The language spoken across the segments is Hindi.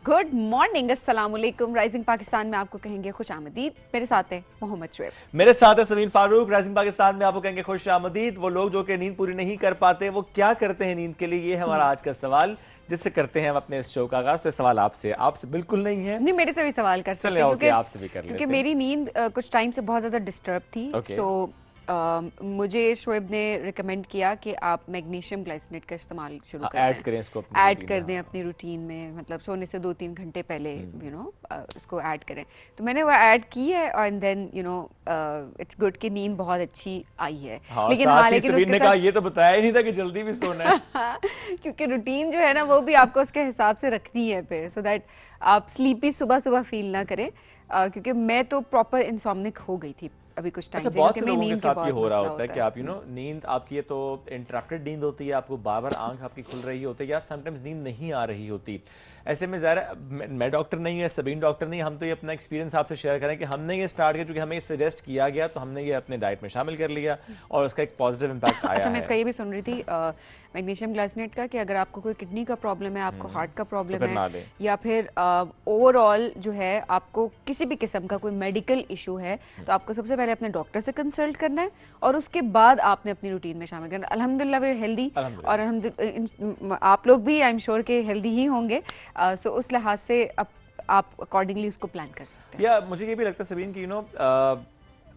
गुड मॉर्निंग, अस्सलाम वालेकुम। राइजिंग पाकिस्तान में आपको कहेंगे खुश आमदीद। मेरे साथ है मोहम्मद शुएब। मेरे साथ है समीन फारूक। राइजिंग पाकिस्तान में आपको कहेंगे खुश आमदीद। वो लोग जो कि नींद पूरी नहीं कर पाते, वो क्या करते हैं नींद के लिए, ये हमारा आज का सवाल, जिससे करते हैं हम अपने इस शो का आगाज। तो सवाल आपसे बिल्कुल नहीं है। नहीं, मेरे से भी सवाल कर सकते चलें, हैं ओके, क्योंकि आपसे भी कर क्योंकि लेते हैं। मेरी नींद कुछ टाइम से बहुत ज़्यादा डिस्टर्ब थी। ओके। सो मुझे शोएब ने रिकमेंड किया कि आप मैग्नीशियम ग्लाइसिनेट का इस्तेमाल शुरू कर ऐड दें, करें इसको अपनी ऐड रूटीन कर में। दें अपनी रूटीन में। मतलब सोने से 2-3 घंटे पहले इसको ऐड करें। तो मैंने वो ऐड की है एंड देन इट्स गुड कि नींद बहुत अच्छी आई है। हाँ, और लेकिन हाँ, साथ ही लेकिन समीन उसके ने कहा साथ ये तो बताया ही नहीं था कि जल्दी भी सोना है। क्योंकि रूटीन जो है ना, वो भी आपको उसके हिसाब से रखनी है फिर, सो दैट आप स्लीपी सुबह सुबह फील ना करें। क्योंकि मैं तो प्रॉपर इंसोम्निक हो गई थी अभी कुछ टाइम अच्छा, से, बहुत क्योंकि से मेरी लोगों के नींद के साथ ये बहुत हो रहा मसला होता है होता कि है। आप नींद आपकी ये तो इंटरप्टेड नींद होती है, आपको बार बार आंख आपकी खुल रही होती है, या समटाइम्स नींद नहीं आ रही होती। ऐसे में ज़रा मैं डॉक्टर नहीं है, सबीन डॉक्टर नहीं, हम तो ये अपना एक्सपीरियंस आपसे शेयर करें कि हमने ये स्टार्ट किया, क्योंकि हमें ये सजेस्ट किया गया, तो हमने ये अपने डाइट में शामिल कर लिया और उसका एक पॉजिटिव इम्पैक्ट आया अच्छा, मैं है। इसका ये भी सुन रही थी मैग्नीशियम ग्लाइसिनेट का, कि अगर आपको कोई किडनी का प्रॉब्लम है, आपको हार्ट का तो प्रॉब्लम फिर है, ना लें। या फिर ओवरऑल जो है आपको किसी भी किस्म का कोई मेडिकल इशू है, तो आपको सबसे पहले अपने डॉक्टर से कंसल्ट करना है और उसके बाद आपने अपनी रूटीन में शामिल करना है। अल्हम्दुलिल्लाह वी हेल्दी, और आप लोग भी आई एम श्योर के हेल्दी ही होंगे। सो उस लिहाज से आप अकॉर्डिंगली उसको प्लान कर सकते हैं। या मुझे ये भी लगता है सबीन की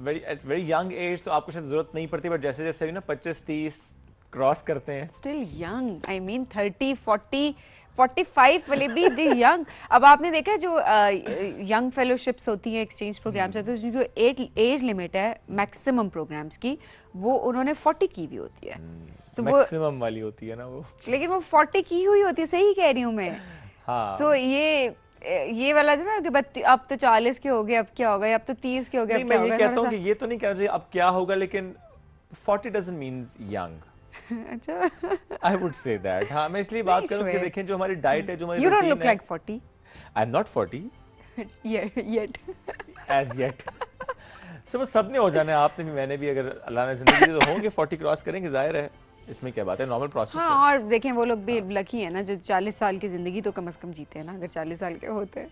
very at very young age तो आपको शायद जरूरत नहीं पड़ती, बट जैसे जैसे 25-30 क्रॉस करते हैं। स्टिल यंग, आई मीन 30-40-45 वाले भी दे यंग। अब आपने देखा जो यंग फेलोशिप्स होती हैं, एक्सचेंज प्रोग्राम्स होते हैं, जो एज लिमिट है मैक्सिमम प्रोग्राम्स की, वो उन्होंने 40 की भी होती है। सो वो, मैक्सिमम वाली होती है ना वो। लेकिन वो 40 की हुई होती है, सही कह रही हूँ मैं। हाँ। सो ये वाला जो ना कि अब तो 40 के हो गए, अब क्या होगा, या अब तो 30 के हो गए, नहीं, अब मैं क्या ये होगा, थोड़ा कहता हूँ सा। कि ये तो नहीं कहना चाहिए अब क्या होगा, लेकिन 40 डजंट मीन्स यंग। अच्छा। I would say that. हाँ, मैं इसलिए नहीं बात करूँ कि शोएब, देखें जो हमारी डाइट है, जो हमारी यू डोंट रूटीन लुक है। Like 40 I am not 40 yet. Age yet. So वो सब ने हो जाना है, आपने भी, मैंने भी, अगर अल्लाह ने जिंदगी दी तो होंगे 40 क्रॉस करेंगे, जाहिर है। इसमें क्या बात है, नॉर्मल प्रोसेस हाँ, है। और देखें वो लोग भी लकी है ना, जो 40 साल की जिंदगी तो कम से कम जीते हैं ना, अगर 40 साल के होते हैं।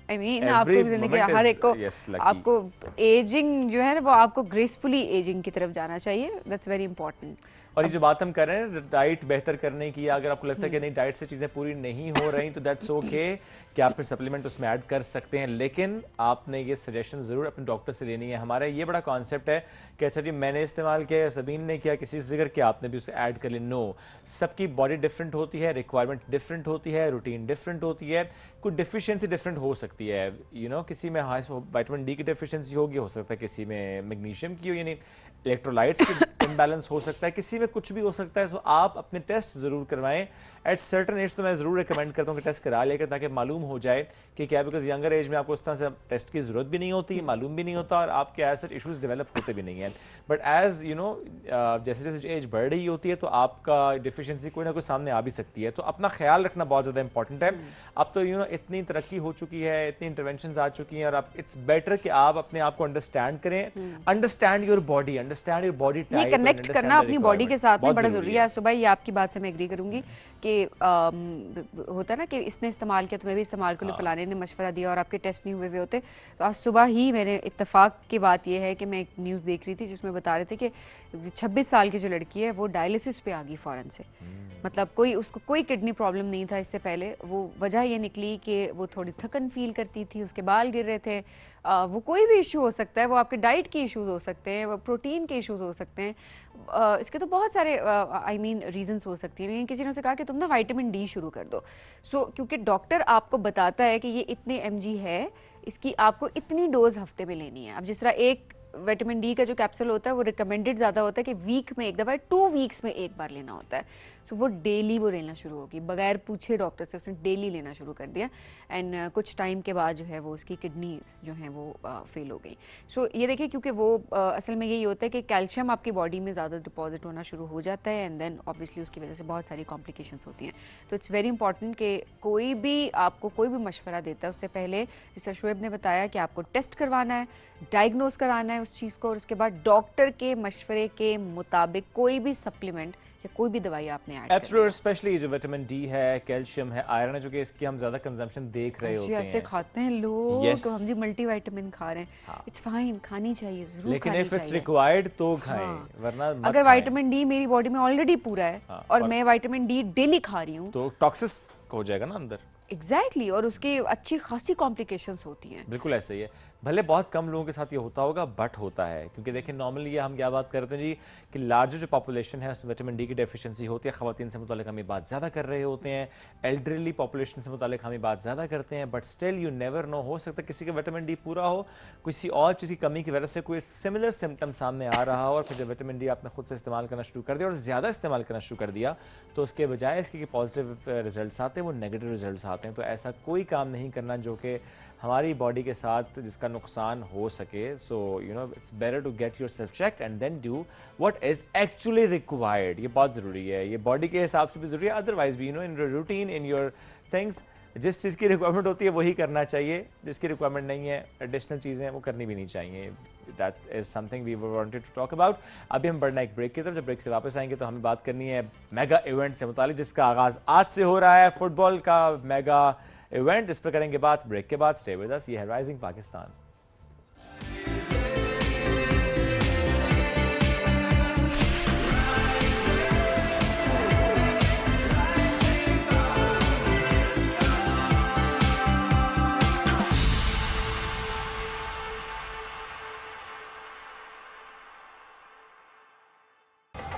आई मीन एवरी आपको भी जिंदगी, मोमेंट हर इज एक को, यस लकी। आपको एजिंग जो है ना, वो आपको ग्रेसफुली एजिंग की तरफ जाना चाहिए। That's very important. और ये अब जो बात हम कर रहे हैं डाइट बेहतर करने की, या अगर आपको लगता है कि नहीं डाइट से चीज़ें पूरी नहीं हो रही, तो दैट्स ओके कि आप फिर सप्लीमेंट उसमें ऐड कर सकते हैं, लेकिन आपने ये सजेशन ज़रूर अपने डॉक्टर से लेनी है। हमारा ये बड़ा कॉन्सेप्ट है कि अच्छा जी मैंने इस्तेमाल किया या सबीन ने किया, किसी से जिक्र किया आपने भी उसे ऐड कर लिया, नो। सबकी बॉडी डिफरेंट होती है, रिक्वायरमेंट डिफरेंट होती है, रूटीन डिफरेंट होती है, कुछ डिफिशियंसी डिफरेंट हो सकती है। किसी में विटामिन डी की डिफिशियंसी होगी, हो सकता है किसी में मैग्नीशियम की हो, यानी इलेक्ट्रोलाइट्स की इम्बैलेंस हो सकता है, किसी में कुछ भी हो सकता है। सो आप अपने टेस्ट ज़रूर करवाएं एट सर्टन एज। तो मैं ज़रूर रिकमेंड करता हूँ कि टेस्ट करा लेकर, ताकि मालूम हो जाए कि क्या, बिकॉज यंगर एज में आपको उस तरह से टेस्ट की ज़रूरत भी नहीं होती, मालूम भी नहीं होता, और आपके ऐसे इशूज़ डेवलप होते भी नहीं हैं। बट एज जैसे जैसे एज बढ़ रही होती है, तो आपका डिफिशियंसी कोई ना कोई सामने आ भी सकती है। तो अपना ख्याल रखना बहुत ज़्यादा इंपॉर्टेंट है। अब तो इतनी तरक्की हो चुकी है, इतनी इंटरवेंशन आ चुकी हैं, और आप इट्स बेटर कि आप अपने आप को अंडरस्टैंड करें, understand your body, understand your body ये टाइप, कनेक्ट करना अपनी बॉडी के साथ में बड़ा ज़रूरी है। सुबह ये आपकी बात से मैं एग्री करूंगी कि होता है ना कि इसने इस्तेमाल किया तो मैं भी इस्तेमाल कर लूँ, फलाने ने मशवरा दिया और आपके टेस्ट नहीं हुए हुए होते। तो आज सुबह ही मेरे इत्तेफाक की बात यह है कि मैं एक न्यूज़ देख रही थी जिसमें बता रहे थे कि 26 साल की जो लड़की है वो डायलिसिस पे आ गई फ़ौरन से। मतलब उसको कोई किडनी प्रॉब्लम नहीं था इससे पहले। वो वजह ये निकली कि वो थोड़ी थकन फील करती थी, उसके बाल गिर रहे थे। वो कोई भी इशू हो सकता है, वो आपके डाइट के इश्यूज हो सकते हैं, वो प्रोटीन के इश्यूज हो सकते हैं, इसके तो बहुत सारे आई मीन रीजंस हो सकती हैं। लेकिन किसी ने उसे कहा कि तुम ना विटामिन डी शुरू कर दो। क्योंकि डॉक्टर आपको बताता है कि ये इतने mg है, इसकी आपको इतनी डोज हफ्ते में लेनी है। अब जिस तरह एक विटामिन डी का जो कैप्सूल होता है वो रिकमेंडेड ज़्यादा होता है कि वीक में एक दफ़ा, 2 वीक्स में एक बार लेना होता है। सो वो डेली वो लेना शुरू होगी, बगैर पूछे डॉक्टर से उसने डेली लेना शुरू कर दिया। एंड कुछ टाइम के बाद जो है वो उसकी किडनी जो है वो फेल हो गई। सो ये देखिए, क्योंकि वो असल में यही होता है कि कैल्शियम आपकी बॉडी में ज़्यादा डिपॉजिट होना शुरू हो जाता है, एंड देन ऑब्वियसली उसकी वजह से बहुत सारी कॉम्प्लिकेशंस होती हैं। तो इट्स वेरी इंपॉर्टेंट कि कोई भी आपको कोई भी मशवरा देता है उससे पहले, जैसे शुएब ने बताया, कि आपको टेस्ट करवाना है, डायग्नोज कराना है उस चीज़ को, और उसके बाद डॉक्टर के मशवरे के मुताबिक कोई भी सप्लीमेंट या कोई भी दवाई आपने ऐड एब्सोल्युटली, स्पेशली जो विटामिन डी है, कैल्शियम है, आयरन है, जो कि इसकी हम ज्यादा कंजम्पशन देख रहे होते ऐसे हैं। खाते हैं लोग Yes. तो हम जी मल्टीविटामिन खा रहे हैं, इट्स फाइन, खानी चाहिए, जरूर लेकिन खानी इफ इट्स चाहिए। रिक्वायर्ड तो खाएं, हाँ। वरना मत अगर खाएं। विटामिन डी मेरी बॉडी में ऑलरेडी पूरा है हाँ, और और- मैं विटामिन डी डेली खा रही हूँ, तो टॉक्सिस हो जाएगा ना अंदर। एग्जैक्टली, और उसके अच्छी खासी कॉम्प्लिकेशंस होती हैं। बिल्कुल ऐसे ही है। भले बहुत कम लोगों के साथ ये होता होगा, बट होता है, क्योंकि देखिए नॉर्मली ये हम क्या बात करते हैं जी कि लार्जर जो पॉपुलेशन है उसमें विटामिन डी की डेफिशिएंसी होती है। ख़वातीन से मुतालिक हम ये बात ज़्यादा कर रहे होते हैं, एल्डरली पॉपुलेशन से मुतालिक हम ये बात ज़्यादा करते हैं, but still you never know, हो सकता है किसी का विटामिन डी पूरा हो, किसी और चीज़ की कमी की वजह से कोई सिमिलर सिम्टम सामने आ रहा हो, और फिर जब विटामिन डी आपने खुद से इस्तेमाल करना शुरू कर दिया और ज़्यादा इस्तेमाल करना शुरू कर दिया, तो उसके बजाय इसके कि पॉजिटिव रिजल्ट आते हैं वो नेगेटिव रिजल्ट आते हैं। तो ऐसा कोई काम नहीं करना जो कि हमारी बॉडी के साथ जिसका नुकसान हो सके। So you know it's better to get yourself check and then do what is actually required. ये बहुत ज़रूरी है, ये बॉडी के हिसाब से भी ज़रूरी है, अदरवाइज भी you no in routine in your things जिस चीज़ की रिक्वायरमेंट होती है वही करना चाहिए, जिसकी रिक्वायरमेंट नहीं है एडिशनल चीज़ें वो करनी भी नहीं चाहिए। That is something we wanted to talk about. अभी हम बढ़ना एक ब्रेक की तरफ, जब ब्रेक से वापस आएंगे तो हमें बात करनी है मेगा इवेंट से मुतालिक, जिसका आगाज़ आज से हो रहा है, फुटबॉल का मेगा इवेंट। इस पर करेंगे बात ब्रेक के बाद। स्टे विद अस, ये है राइजिंग पाकिस्तान।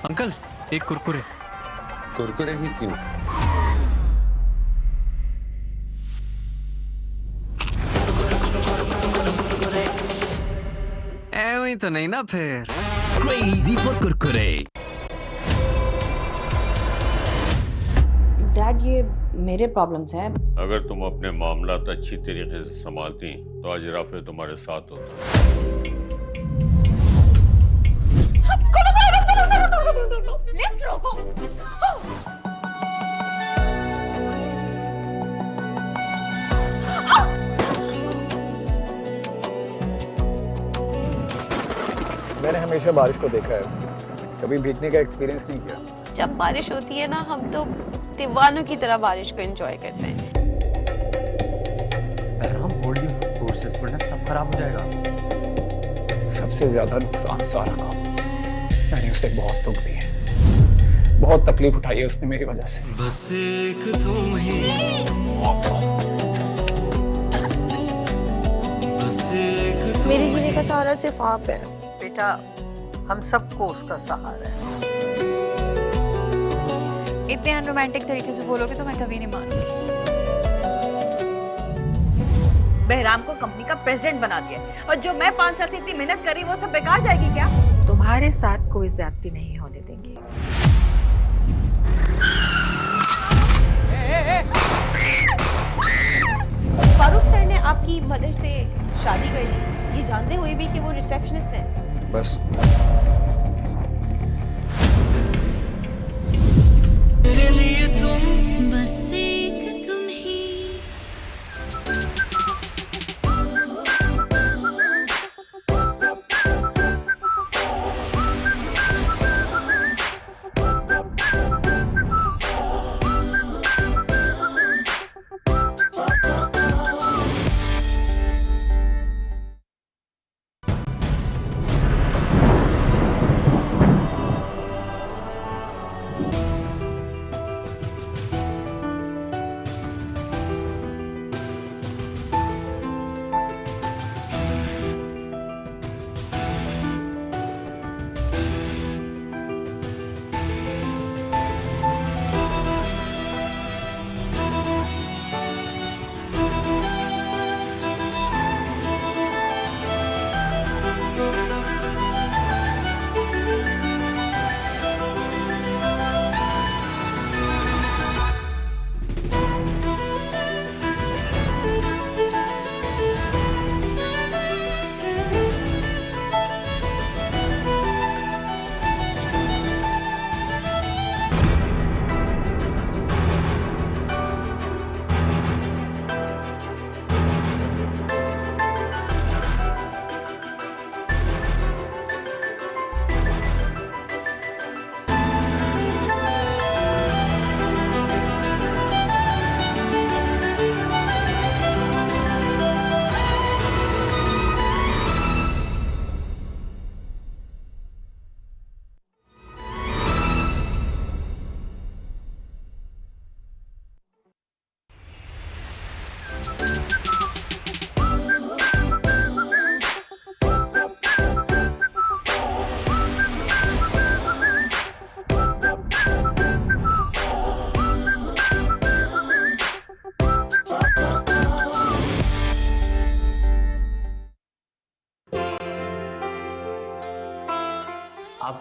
अंकल एक कुरकुरे। कुरकुरे ही क्यों? वही तो नहीं ना फिर। Crazy for Kurkure. डैड, ये मेरे प्रॉब्लम्स हैं। अगर तुम अपने मामलात अच्छी तरीके से संभालती तो आज राफे तुम्हारे साथ होता। लिफ्ट रोको। मैंने हमेशा बारिश को देखा है, कभी भीगने का एक्सपीरियंस नहीं किया। जब बारिश होती है ना, हम तो दीवानों की तरह बारिश को एंजॉय करते हैं। बहरहाल होल्ड योर कोर्सेज वरना सब खराब हो जाएगा। सबसे ज्यादा नुकसान सारा का, मैंने उसे बहुत दुख दिए, बहुत तकलीफ उठाई है उसने मेरी वजह से। बस एक तुम ही, बस एक तुम मेरे जीने का सहारा सिर्फ आप है। बेटा, हम सबको उसका सहारा है। इतने अनरोमांटिक तरीके से बोलोगे तो मैं कभी नहीं मानूंगी। बहराम को कंपनी का प्रेसिडेंट बना दिया, और जो मैं 5 साल से इतनी मेहनत कर रही वो सब बेकार जाएगी क्या? तुम्हारे साथ कोई ज्यादती नहीं होने देंगे। फारूक सर ने आपकी मदर से शादी कर ली, ये जानते हुए भी कि वो रिसेप्शनिस्ट हैं। बस मेरे लिए तुम बस एक तुम ही।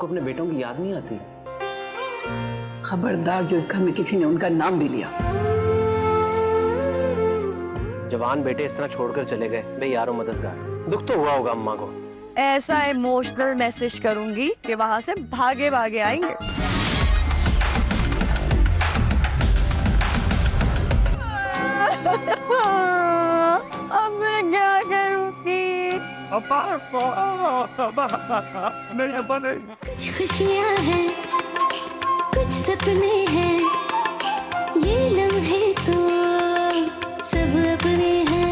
आपको अपने बेटों की याद नहीं आती? खबरदार जो इस घर में किसी ने उनका नाम भी लिया। जवान बेटे इस तरह छोड़कर चले गए, बेयारो मददगार। दुख तो हुआ होगा अम्मा को। ऐसा इमोशनल मैसेज करूंगी कि वहां से भागे भागे आएंगे। अब मैं क्या करूंगी? कुछ खुशियां हैं, कुछ सपने हैं, ये लम्हे तो सब अपने हैं।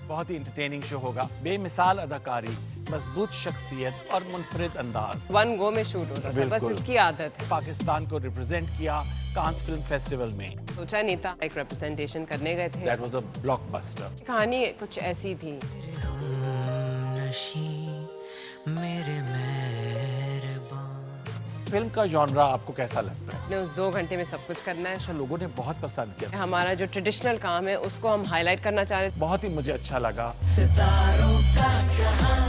बहुत ही इंटरटेनिंग शो होगा। बेमिसाल अदाकारी, मजबूत शख्सियत और मुनफरिद अंदाज। वन गो में शूट हो रहा था, बस इसकी आदत है। पाकिस्तान को रिप्रेजेंट किया कांस फिल्म फेस्टिवल में। सोचा नहीं था एक रिप्रेजेंटेशन करने गए थे। That was a blockbuster. कहानी कुछ ऐसी थी। फिल्म का जॉनरा आपको कैसा लगता है? आपने उस 2 घंटे में सब कुछ करना है। अच्छा, लोगों ने बहुत पसंद किया। हमारा जो ट्रेडिशनल काम है उसको हम हाईलाइट करना चाह रहे थे। बहुत ही मुझे अच्छा लगा। सितारों का जहां।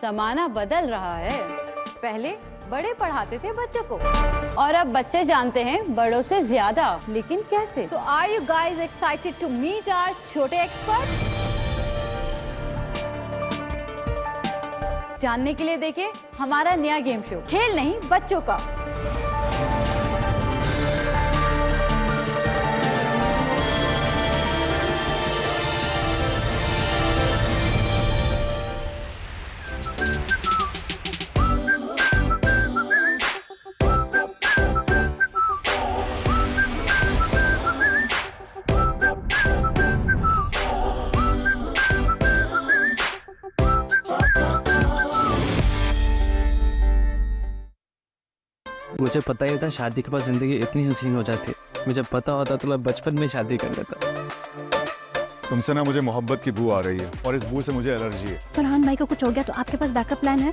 जमाना बदल रहा है। पहले बड़े पढ़ाते थे बच्चों को और अब बच्चे जानते हैं बड़ों से ज्यादा। लेकिन कैसे? So are you guys excited to meet our छोटे एक्सपर्ट? जानने के लिए देखिए हमारा नया गेम शो, खेल नहीं बच्चों का। मुझे पता ही था शादी के बाद जिंदगी इतनी हसीन हो जाती है। मुझे पता होता तो मैं बचपन में शादी कर लेता। तुमसे ना मुझे मोहब्बत की बू आ रही है और इस बू से मुझे एलर्जी है। फरहान भाई को कुछ हो गया तो आपके पास बैकअप प्लान है?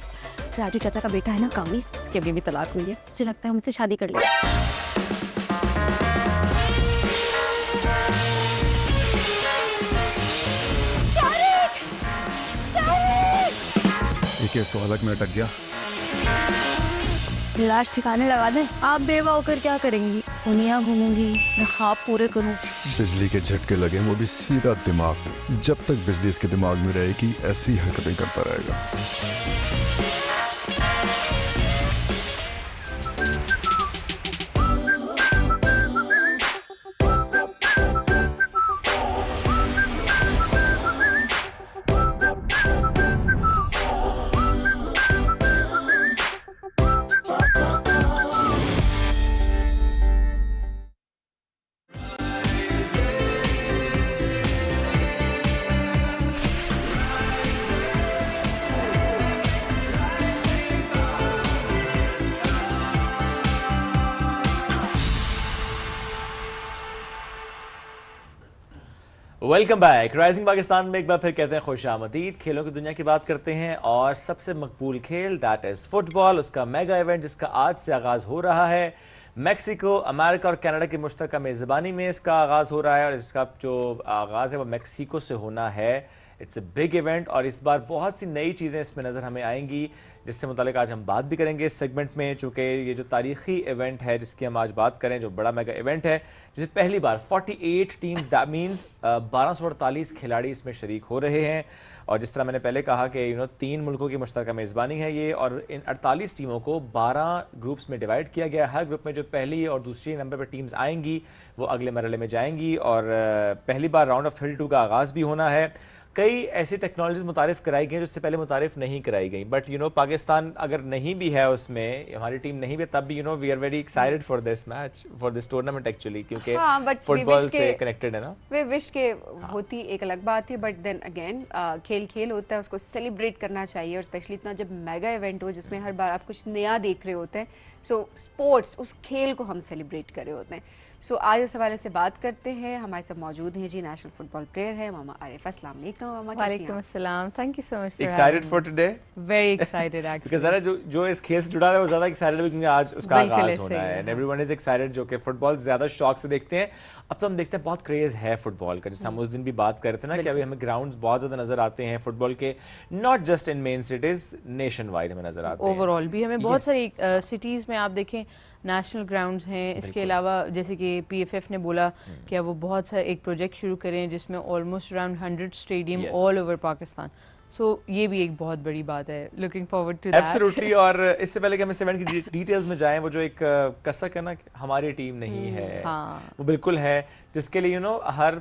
राजू चाचा का बेटा है ना कामी, उसकी अभी भी तलाक हुई है। मुझे लगता है मुझसे शादी कर ले। ठीक है, स्वागत में अटक गया। लाश ठिकाने लगा दे। आप बेवा होकर क्या करेंगी? दुनिया घूमूंगी, मैं ख्वाब पूरे करूं। बिजली के झटके लगे, वो भी सीधा दिमाग में। जब तक बिजली इसके दिमाग में रहेगी ऐसी हरकतें करता रहेगा। Welcome back. राइजिंग पाकिस्तान में एक बार फिर कहते हैं खुश आमदीद। खेलों की दुनिया की बात करते हैं और सबसे मकबूल खेल दैट इज फुटबॉल, उसका मेगा इवेंट जिसका आज से आगाज हो रहा है। मैक्सिको, अमेरिका और कनाडा की मुश्तरका मेज़बानी में इसका आगाज हो रहा है और इसका जो आगाज है वो मैक्सिको से होना है। इट्स अ बिग इवेंट और इस बार बहुत सी नई चीज़ें इसमें नज़र हमें आएंगी जिससे मुतालिक आज हम बात भी करेंगे इस सेगमेंट में। चूँकि ये जो तारीखी इवेंट है जिसकी हम आज बात करें, जो बड़ा मेगा इवेंट है जिसे पहली बार 48 टीम्स, दैट मीन्स 1248 खिलाड़ी इसमें शरीक हो रहे हैं। और जिस तरह मैंने पहले कहा कि 3 मुल्कों की मुश्तरका मेज़बानी है ये, और इन 48 टीमों को 12 ग्रुप्स में डिवाइड किया गया। हर ग्रुप में जो पहली और दूसरी नंबर पर टीम्स आएंगी वो अगले मरहले में जाएंगी और पहली बार राउंड ऑफ 32 का आगाज़ भी होना है। कई ऐसी टेक्नोलॉजीज मुतारिफ कराई गई जिससे पहले मुतारिफ नहीं कराई गई, बट यू नो पाकिस्तान अगर नहीं भी है उसमें, हमारी टीम नहीं भी, तब भी you know we are very excited for this match, for this tournament actually, क्योंकि फुटबॉल से कनेक्टेड है ना। वे विश के होती एक अलग बात है, बट देन अगेन खेल खेल होता है, उसको सेलिब्रेट करना चाहिए, और स्पेशली इतना जब मेगा इवेंट हो जिसमें हर बार आप कुछ नया देख रहे होते हैं। सो स्पोर्ट्स, उस खेल को हम सेलिब्रेट कर रहे होते हैं। सो आज इस हवाले से बात करते हैं। हमारे साथ मौजूद हैं जी नेशनल फुटबॉल प्लेयर हैं मामा आरिफ। अस्सलाम वालेकुम मामा। वालेकुम अस्सलाम, thank you so much. Excited for today? Very excited actually, because ज़रा जो इस खेल से जुड़ा है वो ज़्यादा एक्साइटेड है क्योंकि आज उसका आगाज होना है, एंड एवरीवन इज एक्साइटेड, जो कि फुटबॉल ज़्यादा शौक से देखते हैं। अब तो हम देखते हैं बहुत क्रेज है फुटबॉल का, जैसे हम उस दिन भी बात कर रहे थे ना कि अभी हमें ग्राउंड्स बहुत ज़्यादा नजर आते हैं फुटबॉल के, not just in main cities, nation wide हमें नजर आते हैं। ओवरऑल भी हमें बहुत सारी सिटीज़ में आप देखें नेशनल ग्राउंड्स हैं। इसके अलावा जैसे कि PFF ने बोला कि वो बहुत सारा एक प्रोजेक्ट शुरू करें जिसमें almost around 100 stadium all over Pakistan. So ये भी एक बहुत बड़ी बात है, looking forward to that. Absolutely. और इससे पहले कि हम इस इवेंट की डिटेल्स में जाएं, वो जो एक कसक है ना हमारी टीम नहीं है, वो बिल्कुल है, जिसके लिए यू नो हर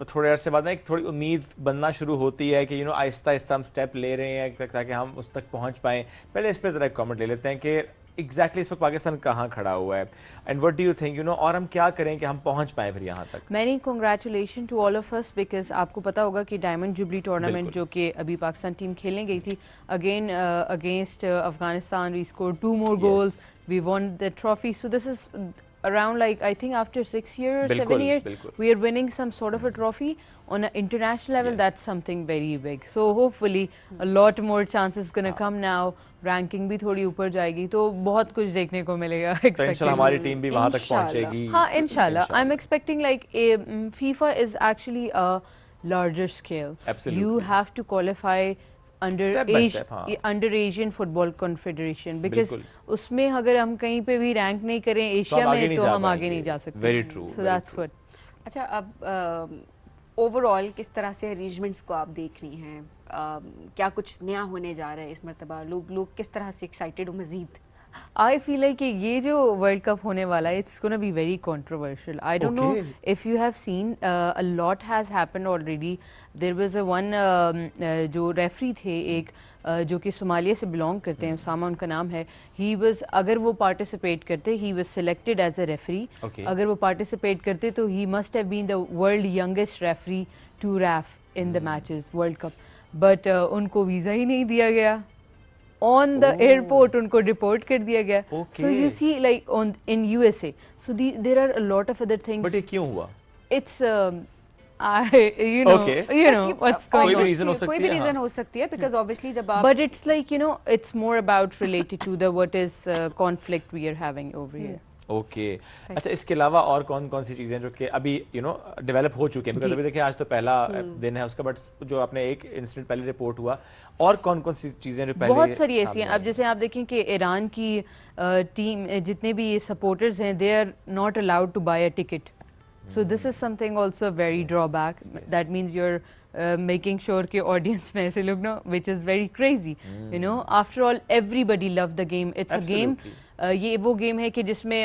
थोड़े अरसे बाद ना एक थोड़ी उम्मीद बनना शुरू होती है कि यू नो आहिस्ता आहिस्ता हम स्टेप ले रहे हैं ताकि हम उस तक पहुंच पाएं। पहले इस पर ज़रा एक कमेंट ले लेते हैं कि एग्जैक्टली इस वक्त पाकिस्तान कहाँ खड़ा हुआ है, and what do you think, you know, और हम क्या करें कि हम पहुंच पाएं फिर यहाँ तक। Many congratulation to all of us, because आपको पता होगा कि डायमंड जुबली टूर्नामेंट जो कि अभी पाकिस्तान टीम खेलने गई थी again against Afghanistan, we scored 2 more goals, we won the trophy, so this is around like I think after 6 years, 7 years, we are winning some sort of a trophy on an international level. That's something very big. So hopefully a lot more chances gonna come now. Ranking भी थोड़ी ऊपर जाएगी तो बहुत कुछ देखने को मिलेगा। तो इंशाल्लाह हमारी टीम भी वहां तक पहुंचेगी। हाँ इंशाल्लाह। I am expecting like FIFA is actually a larger scale. Absolutely. You have to qualify under Asian football confederation, because उसमें अगर हम कहीं पे भी रैंक नहीं करें एशिया में तो हम आगे नहीं जा सकते। Very true. So that's what. अच्छा, अब ओवरऑल किस तरह से अरेंजमेंट्स को आप देख रही हैं? क्या कुछ नया होने जा रहा है इस मरतबा? लोग किस तरह से एक्साइटेड हो मजीद? I feel like कि ये जो वर्ल्ड कप होने वाला है it's gonna be very controversial. I don't know if you have seen a lot has happened already. There was a one जो रेफरी थे एक जो कि सोमालिया से बिलोंग करते हैं, उसामा उनका नाम है। He was, अगर वो पार्टिसिपेट करते, he was selected as a referee. अगर वो पार्टिसिपेट करते तो he must have been the world youngest referee to ref in the matches World Cup. But उनको वीज़ा ही नहीं दिया गया। On the airport उनको डिपोर्ट कर दिया गया। So you see like in USA. So there are a lot of other things. But ये क्यों हुआ? It's you know what's going on. कोई भी रीजन हो सकती है। कोई भी रीजन हो सकती है because obviously जब आप But it's like you know it's more about related to the what is conflict we are having over here. Okay अच्छा, इसके अलावा और कौन कौन सी चीज़ें जो कि अभी यू नो डेवलप हो चुकी हैं? बिकॉज अभी देखिए आज तो पहला दिन है उसका, बट जो आपने एक इंसिडेंट पहले रिपोर्ट हुआ, और कौन कौन सी चीज़ें जो पहले बहुत सारी ऐसी हैं। अब जैसे आप देखें कि ईरान की टीम जितने भी सपोर्टर्स हैं they are not allowed to buy a ticket, so this is something also very drawback. That means you're making sure कि ऑडियंस में ऐसे लोग ना, which is very crazy, you know. After all everybody love the game, it's a game. ये वो गेम है कि जिसमें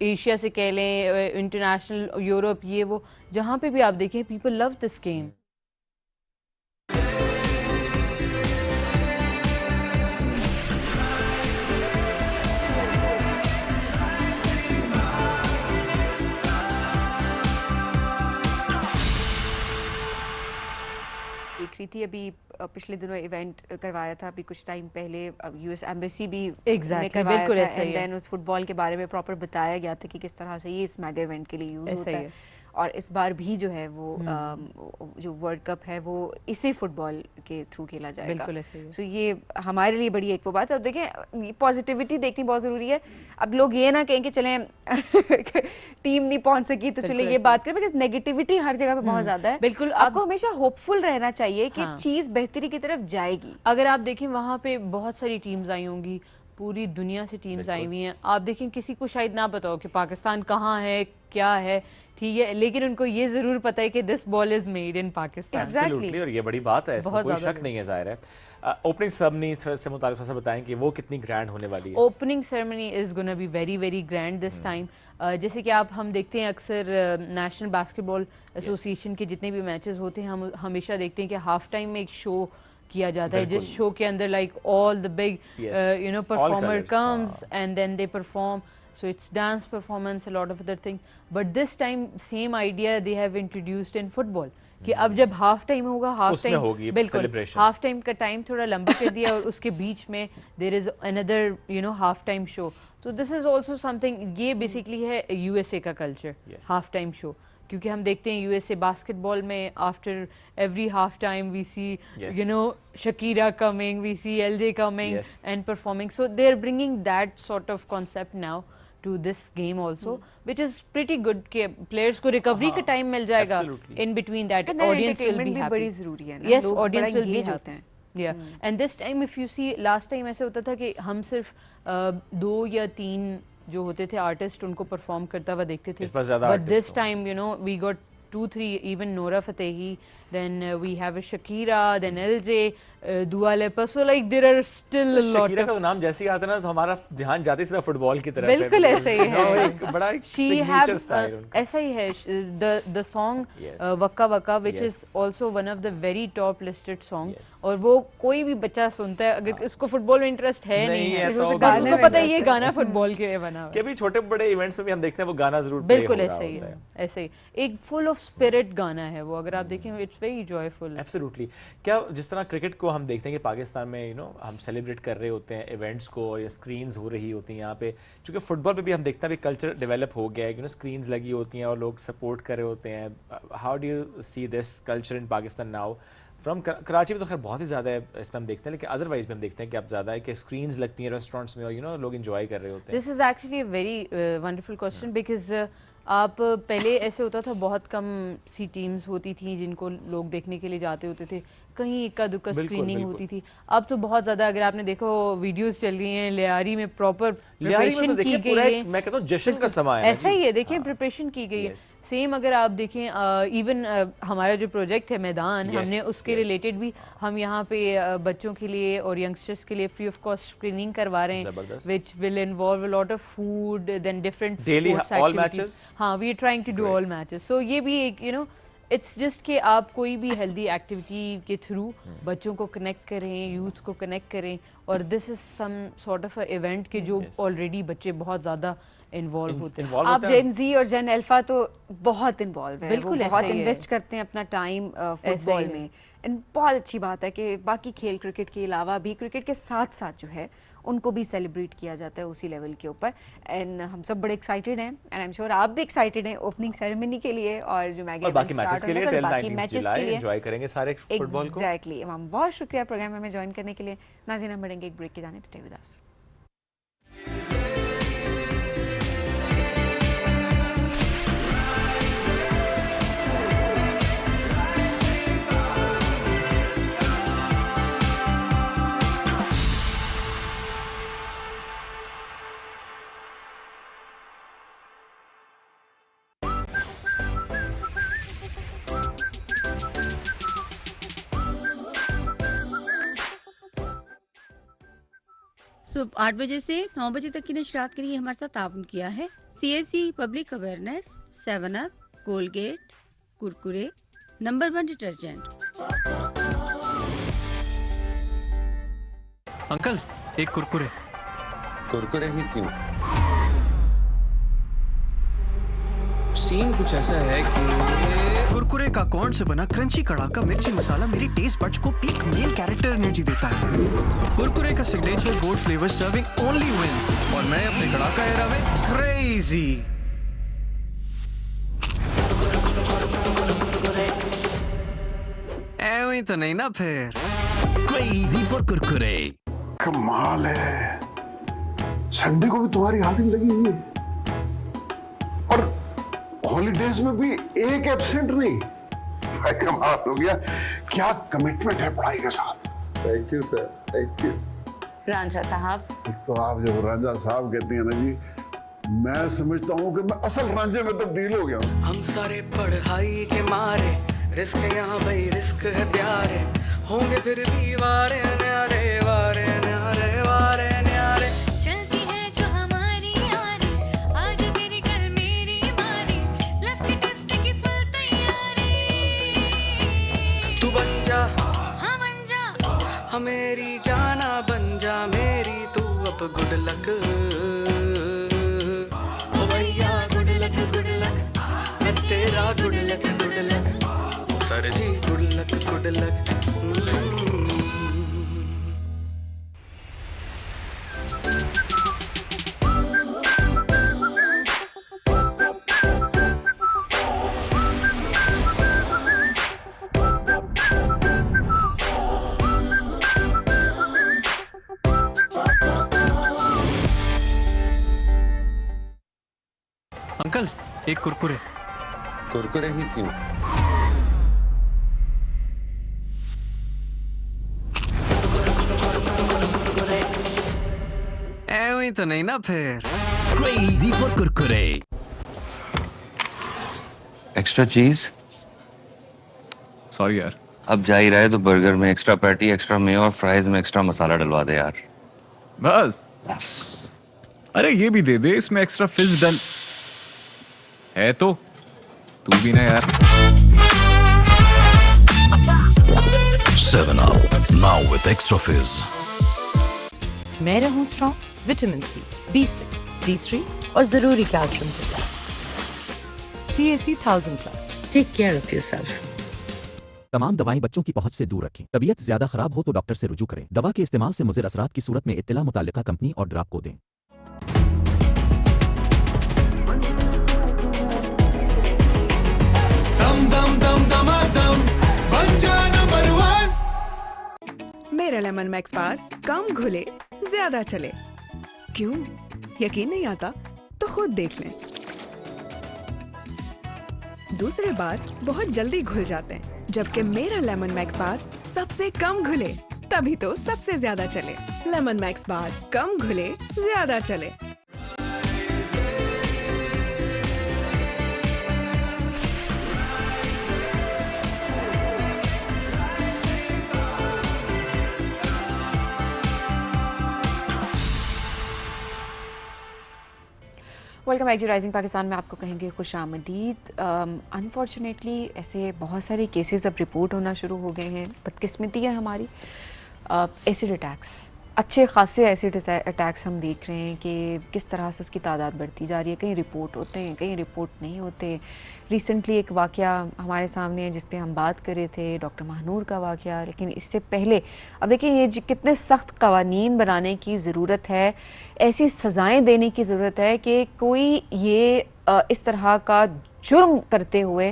एशिया से कह लें, इंटरनेशनल, यूरोप, ये वो जहाँ पे भी आप देखें पीपल लव दिस गेम। देख रही थी अभी पिछले दिनों इवेंट करवाया था अभी कुछ टाइम पहले, US एम्बेसी भी बिल्कुल ऐसा ही है। एंड देन उस फुटबॉल के बारे में प्रॉपर बताया गया था कि किस तरह से ये इस मेगा इवेंट के लिए यूज होता है। और इस बार भी जो है वो जो वर्ल्ड कप है वो इसी फुटबॉल के थ्रू खेला जाएगा। सो ये हमारे लिए बड़ी एक वो बात है। अब देखें पॉजिटिविटी देखनी बहुत ज़रूरी है। अब लोग ये ना कहें कि चलें टीम नहीं पहुंच सकी तो चले ये बात करें, बिकॉज नेगेटिविटी हर जगह पे बहुत ज़्यादा है। बिल्कुल, आपको हमेशा होपफुल रहना चाहिए कि चीज़ बेहतरी की तरफ जाएगी। अगर आप देखें वहाँ पे बहुत सारी टीम्स आई होंगी, पूरी दुनिया से टीम्स आई हुई हैं। आप देखें किसी को शायद ना पता हो कि पाकिस्तान कहाँ है, क्या है, ठीक है, लेकिन उनको ये जरूर पता है कि this ball is made in Pakistan. Absolutely, और ये बड़ी बात है, इसमें कोई शक नहीं है, जाहिर है। ओपनिंग सेरेमनी से मुताल्लिक थोड़ा सा बताएं कि वो कितनी ग्रैंड होने वाली है। Opening ceremony is gonna be very very grand this time. जैसे कि हम देखते हैं अक्सर नेशनल बास्केटबॉल एसोसिएशन के जितने भी मैचेस होते हैं, हम हमेशा देखते हैं कि हाफ टाइम में एक शो किया जाता है, जिस शो के अंदर like all the big performer comes and then they perform, so it's dance performance, a lot of other things, but this time same idea they have introduced in football कि अब जब हाफ टाइम होगा, हाफ टाइम बिल्कुल हाफ टाइम का टाइम थोड़ा लंबा कर दिया और उसके बीच में there is another half time show. तो दिस इज आल्सो समथिंग, ये बेसिकली है यूएसए का कल्चर, हाफ टाइम शो, क्योंकि हम देखते हैं यूएसए बास्केटबॉल में after every half time we see Shakira coming, we see LJ coming and performing, so they are bringing that sort of concept now to this game also, which is pretty good कि players को recovery का time मिल जाएगा in between that, audience will be happy। बड़ी ज़रूरी है ना, yes, audience will be happy, yeah, and this time if you see last time ऐसे होता था कि हम सिर्फ 2 या 3 जो होते थे आर्टिस्ट उनको परफॉर्म करता हुआ देखते थे, but this time we got 2-3, even Nora Fatehi, then we have a Shakira, then LJ, Dua Lipa, so like there are still a lot Shakira का नाम जैसे ही आता है ना तो हमारा ध्यान जाते सीधा फुटबॉल की तरफ। बिल्कुल ऐसा ही है, एक बड़ा सिग्नेचर स्टाइल उनका ऐसा ही है। the song Waka Waka, which is also one of the very top listed song, और वो कोई भी बच्चा सुनता है, अगर उसको फुटबॉल में इंटरेस्ट है नहीं है तो उसको पता है ये गाना फुटबॉल के लिए बना हुआ है। कभी छोटे बड़े इवेंट्स में भी हम देखते हैं वो गाना जरूर बिल्कुल ऐसा ही है, ऐसे ही एक फुल ऑफ स्पिरिट गाना है वो, अगर आप देखें इट्स वेरी जॉयफुल। एब्सोल्युटली। क्या जिस तरह क्रिकेट को हम देखते हैं कि पाकिस्तान में हम सेलिब्रेट कर रहे होते हैं इवेंट्स को, या स्क्रीन्स हो रही होती हैं यहाँ पे, क्योंकि फुटबॉल पे भी हम देखते हैं अभी कल्चर डेवलप हो गया है, स्क्रीन्स लगी होती हैं और लोग सपोर्ट कर रहे होते हैं। How do you see this culture in Pakistan now? From Karachi में तो खैर बहुत ही ज़्यादा है इसमें हम देखते हैं, लेकिन अदरवाइज भी हम देखते हैं कि अब ज़्यादा है कि स्क्रीन्स लगती हैं रेस्टोरेंट्स में और लोग इन्जॉय कर रहे होते हैं। This is actually a very wonderful question, because आप पहले ऐसे होता था, बहुत कम सी टीम्स होती थी जिनको लोग देखने के लिए जाते होते थे, कहीं इक्का दुक्का स्क्रीनिंग होती थी। अब तो बहुत ज़्यादा, अगर आपने देखो वीडियोस चल रही हैं, लियारी में प्रॉपर प्रिपरेशन की गई है, मैं कहता हूँ जश्न का समय है, ऐसा ही है, देखिए प्रिपरेशन की गई है। सेम अगर आप देखें इवन हमारा जो प्रोजेक्ट है मैदान, हमने उसके रिलेटेड भी हम यहाँ पे बच्चों के लिए और यंगस्टर्स के लिए फ्री ऑफ कॉस्ट स्क्रीनिंग करवा रहे हैं, which will involve a lot of food, then different all matches. हाँ, we are trying to do all matches, so ये भी एक इट्स जस्ट कि आप कोई भी हेल्दी एक्टिविटी के थ्रू बच्चों को कनेक्ट करें, यूथ को कनेक्ट करें, और this is some sort of event के जो ऑलरेडी बच्चे बहुत ज़्यादा इन्वॉल्व होते हैं। आप जेन जी और जेन अल्फा तो बहुत इन्वॉल्व है, बिल्कुल बहुत इन्वेस्ट करते हैं अपना टाइम फुटबॉल में, बहुत अच्छी बात है कि बाकी खेल क्रिकेट के अलावा भी, क्रिकेट के साथ साथ जो है उनको भी सेलिब्रेट किया जाता है उसी लेवल के ऊपर। एंड हम सब बड़े एक्साइटेड हैं, एंड आई एम श्योर आप भी एक्साइटेड हैं ओपनिंग सेरेमनी के लिए और जो मैगी बाकी मैचेस के लिए, बाकी मैचेस के लिए एंजॉय करेंगे सारे फुटबॉल को। एग्जैक्टली। हम बहुत शुक्रिया प्रोग्राम में ज्वाइन करने के लिए। नाज़रीन, हम बढ़ेंगे एक ब्रेक के जाने, स्टे विद अस। सुबह 8 बजे से 9 बजे तक की नशरात के लिए हमारे साथ ताउन किया है CSE public awareness, 7 up, Colgate, Kurkure, number 1 detergent. Uncle, एक कुरकुरे। कुरकुरे ही क्यों? सीन कुछ ऐसा है कि कुरकुरे का कॉर्न से बना क्रंची कड़ाका मिर्ची मसाला मेरी टेस्ट बड्स को पीक मेन कैरेक्टर एनर्जी देता है। कुरकुरे का signature gold flavour serving only wins, और मैं अपने कड़ाका एरा में क्रेजी। ऐਵੇਂ तो नहीं ना फिर। Crazy for Kurkure. कमाल है, संडे को भी तुम्हारी हाजिरी लगी हुई है और हॉलीडेज में भी एक एब्सेंट नहीं। भाई कमाल हो गया, क्या कमिटमेंट है पढ़ाई के साथ। Thank you sir, thank you. Ranjha साहब, एक तो आप जब रांझा साहब कहती हैं ना जी, मैं समझता हूँ कि मैं असल रांझे में तब्दील हो गया हूँ। हम सारे पढ़ाई के मारे, रिस्क यहाँ भाई रिस्क है प्यारे, होंगे फिर भी वारे न्यारे वारे न्यारे वारे न्यारे। चलती है जो हमारी यारी, आज तेरी कल मेरी बारी, लव के टेस्ट की फुल तैयारी। तू बन जा हाँ बन जा, मेरी जाना बन जा मेरी तू अब गुड लक। ओ भैया गुड लक मैं तेरा गुड लक सर जी गुड लक। अंकल एक कुरकुरे। कुरकुरे ही क्यों? ऐਵੇਂ तो नहीं ना फिर। Crazy for Kurkure. एक्स्ट्रा चीज? सॉरी यार। अब जा ही रहा है तो बर्गर में एक्स्ट्रा पैटी, एक्स्ट्रा मेयो और फ्राइज में एक्स्ट्रा मसाला डलवा दे यार। बस। अरे ये भी दे दे, इसमें एक्स्ट्रा फिज डल है तो तू भी ना यार। 7 Up now with extra fizz। मैं रहूं strong, vitamin C, B6, D3 और जरूरी कैल्शियम के साथ। CAC 1000+। Take care of yourself. तमाम दवाएं बच्चों की पहुंच से दूर रखें। तबीयत ज्यादा खराब हो तो डॉक्टर से रुजू करें। दवा के इस्तेमाल से मुज़िर असरात की सूरत में इत्तला मुताल्लिका कंपनी और ड्राप को दें। मेरा लेमन मैक्स बार कम घुले ज्यादा चले। क्यों? यकीन नहीं आता तो खुद देख लें। दूसरे बार बहुत जल्दी घुल जाते हैं, जबकि मेरा लेमन मैक्स बार सबसे कम घुले, तभी तो सबसे ज्यादा चले। लेमन मैक्स बार कम घुले ज्यादा चले। Welcome back to rising Pakistan में आपको कहेंगे खुश आमदीद। अनफॉर्चुनेटली ऐसे बहुत सारे केसेस अब रिपोर्ट होना शुरू हो गए हैं। बदकिस्मती है हमारी। एसिड अटैक्स, अच्छे खासे एसिड अटैक्स हम देख रहे हैं कि किस तरह से उसकी तादाद बढ़ती जा रही है। कहीं रिपोर्ट होते हैं, कहीं रिपोर्ट नहीं होते। रिसेंटली एक वाक़या हमारे सामने है जिस पे हम बात कर रहे थे, डॉक्टर महानूर का वाक़या। लेकिन इससे पहले अब देखिए ये कितने सख्त कवानीन बनाने की ज़रूरत है, ऐसी सज़ाएं देने की ज़रूरत है कि कोई ये इस तरह का जुर्म करते हुए,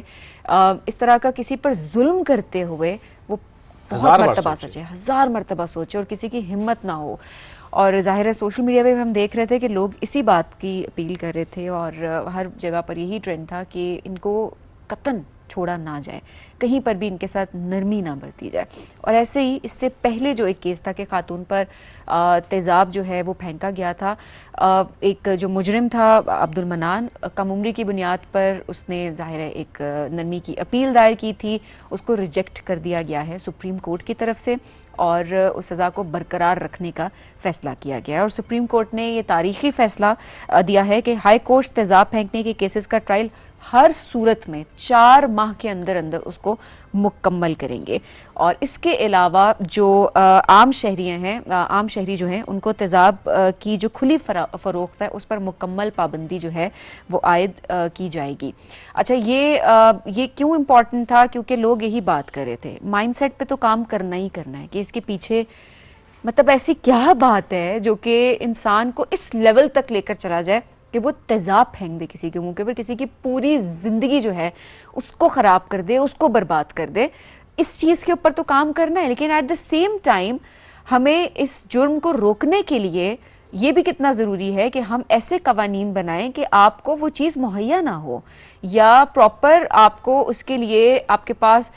इस तरह का किसी पर जुल्म करते हुए वो बहुत मरतबा सोचे, 1000 मरतबा सोचे और किसी की हिम्मत ना हो। और ज़ाहिर है सोशल मीडिया पे भी हम देख रहे थे कि लोग इसी बात की अपील कर रहे थे और हर जगह पर यही ट्रेंड था कि इनको कतन छोड़ा ना जाए, कहीं पर भी इनके साथ नरमी ना बरती जाए। और ऐसे ही इससे पहले जो एक केस था कि खातून पर तेज़ाब जो है वो फेंका गया था। एक जो मुजरिम था अब्दुल मनान, कम उम्री की बुनियाद पर उसने ज़ाहिर है एक नरमी की अपील दायर की थी, उसको रिजेक्ट कर दिया गया है सुप्रीम कोर्ट की तरफ से और उस सज़ा को बरकरार रखने का फ़ैसला किया गया है। और सुप्रीम कोर्ट ने ये तारीख़ी फ़ैसला दिया है कि हाई कोर्ट तेज़ाब फेंकने के केसेस का ट्रायल हर सूरत में 4 माह के अंदर अंदर उसको मुकम्मल करेंगे। और इसके अलावा जो आम शहरियाँ हैं, आम शहरी जो हैं, उनको तेज़ाब की जो खुली फ़रोख्त है उस पर मुकम्मल पाबंदी जो है वो आयद की जाएगी। अच्छा, ये क्यों इम्पॉर्टेंट था? क्योंकि लोग यही बात कर रहे थे, माइंडसेट पे तो काम करना ही करना है कि इसके पीछे मतलब ऐसी क्या बात है जो कि इंसान को इस लेवल तक लेकर चला जाए कि वो तेज़ाब फेंक दे किसी के मुंह के ऊपर, किसी की पूरी ज़िंदगी जो है उसको ख़राब कर दे, उसको बर्बाद कर दे। इस चीज़ के ऊपर तो काम करना है, लेकिन एट द सेम टाइम हमें इस जुर्म को रोकने के लिए ये भी कितना ज़रूरी है कि हम ऐसे कवानीन बनाएं कि आपको वो चीज़ मुहैया ना हो। या प्रॉपर आपको उसके लिए आपके पास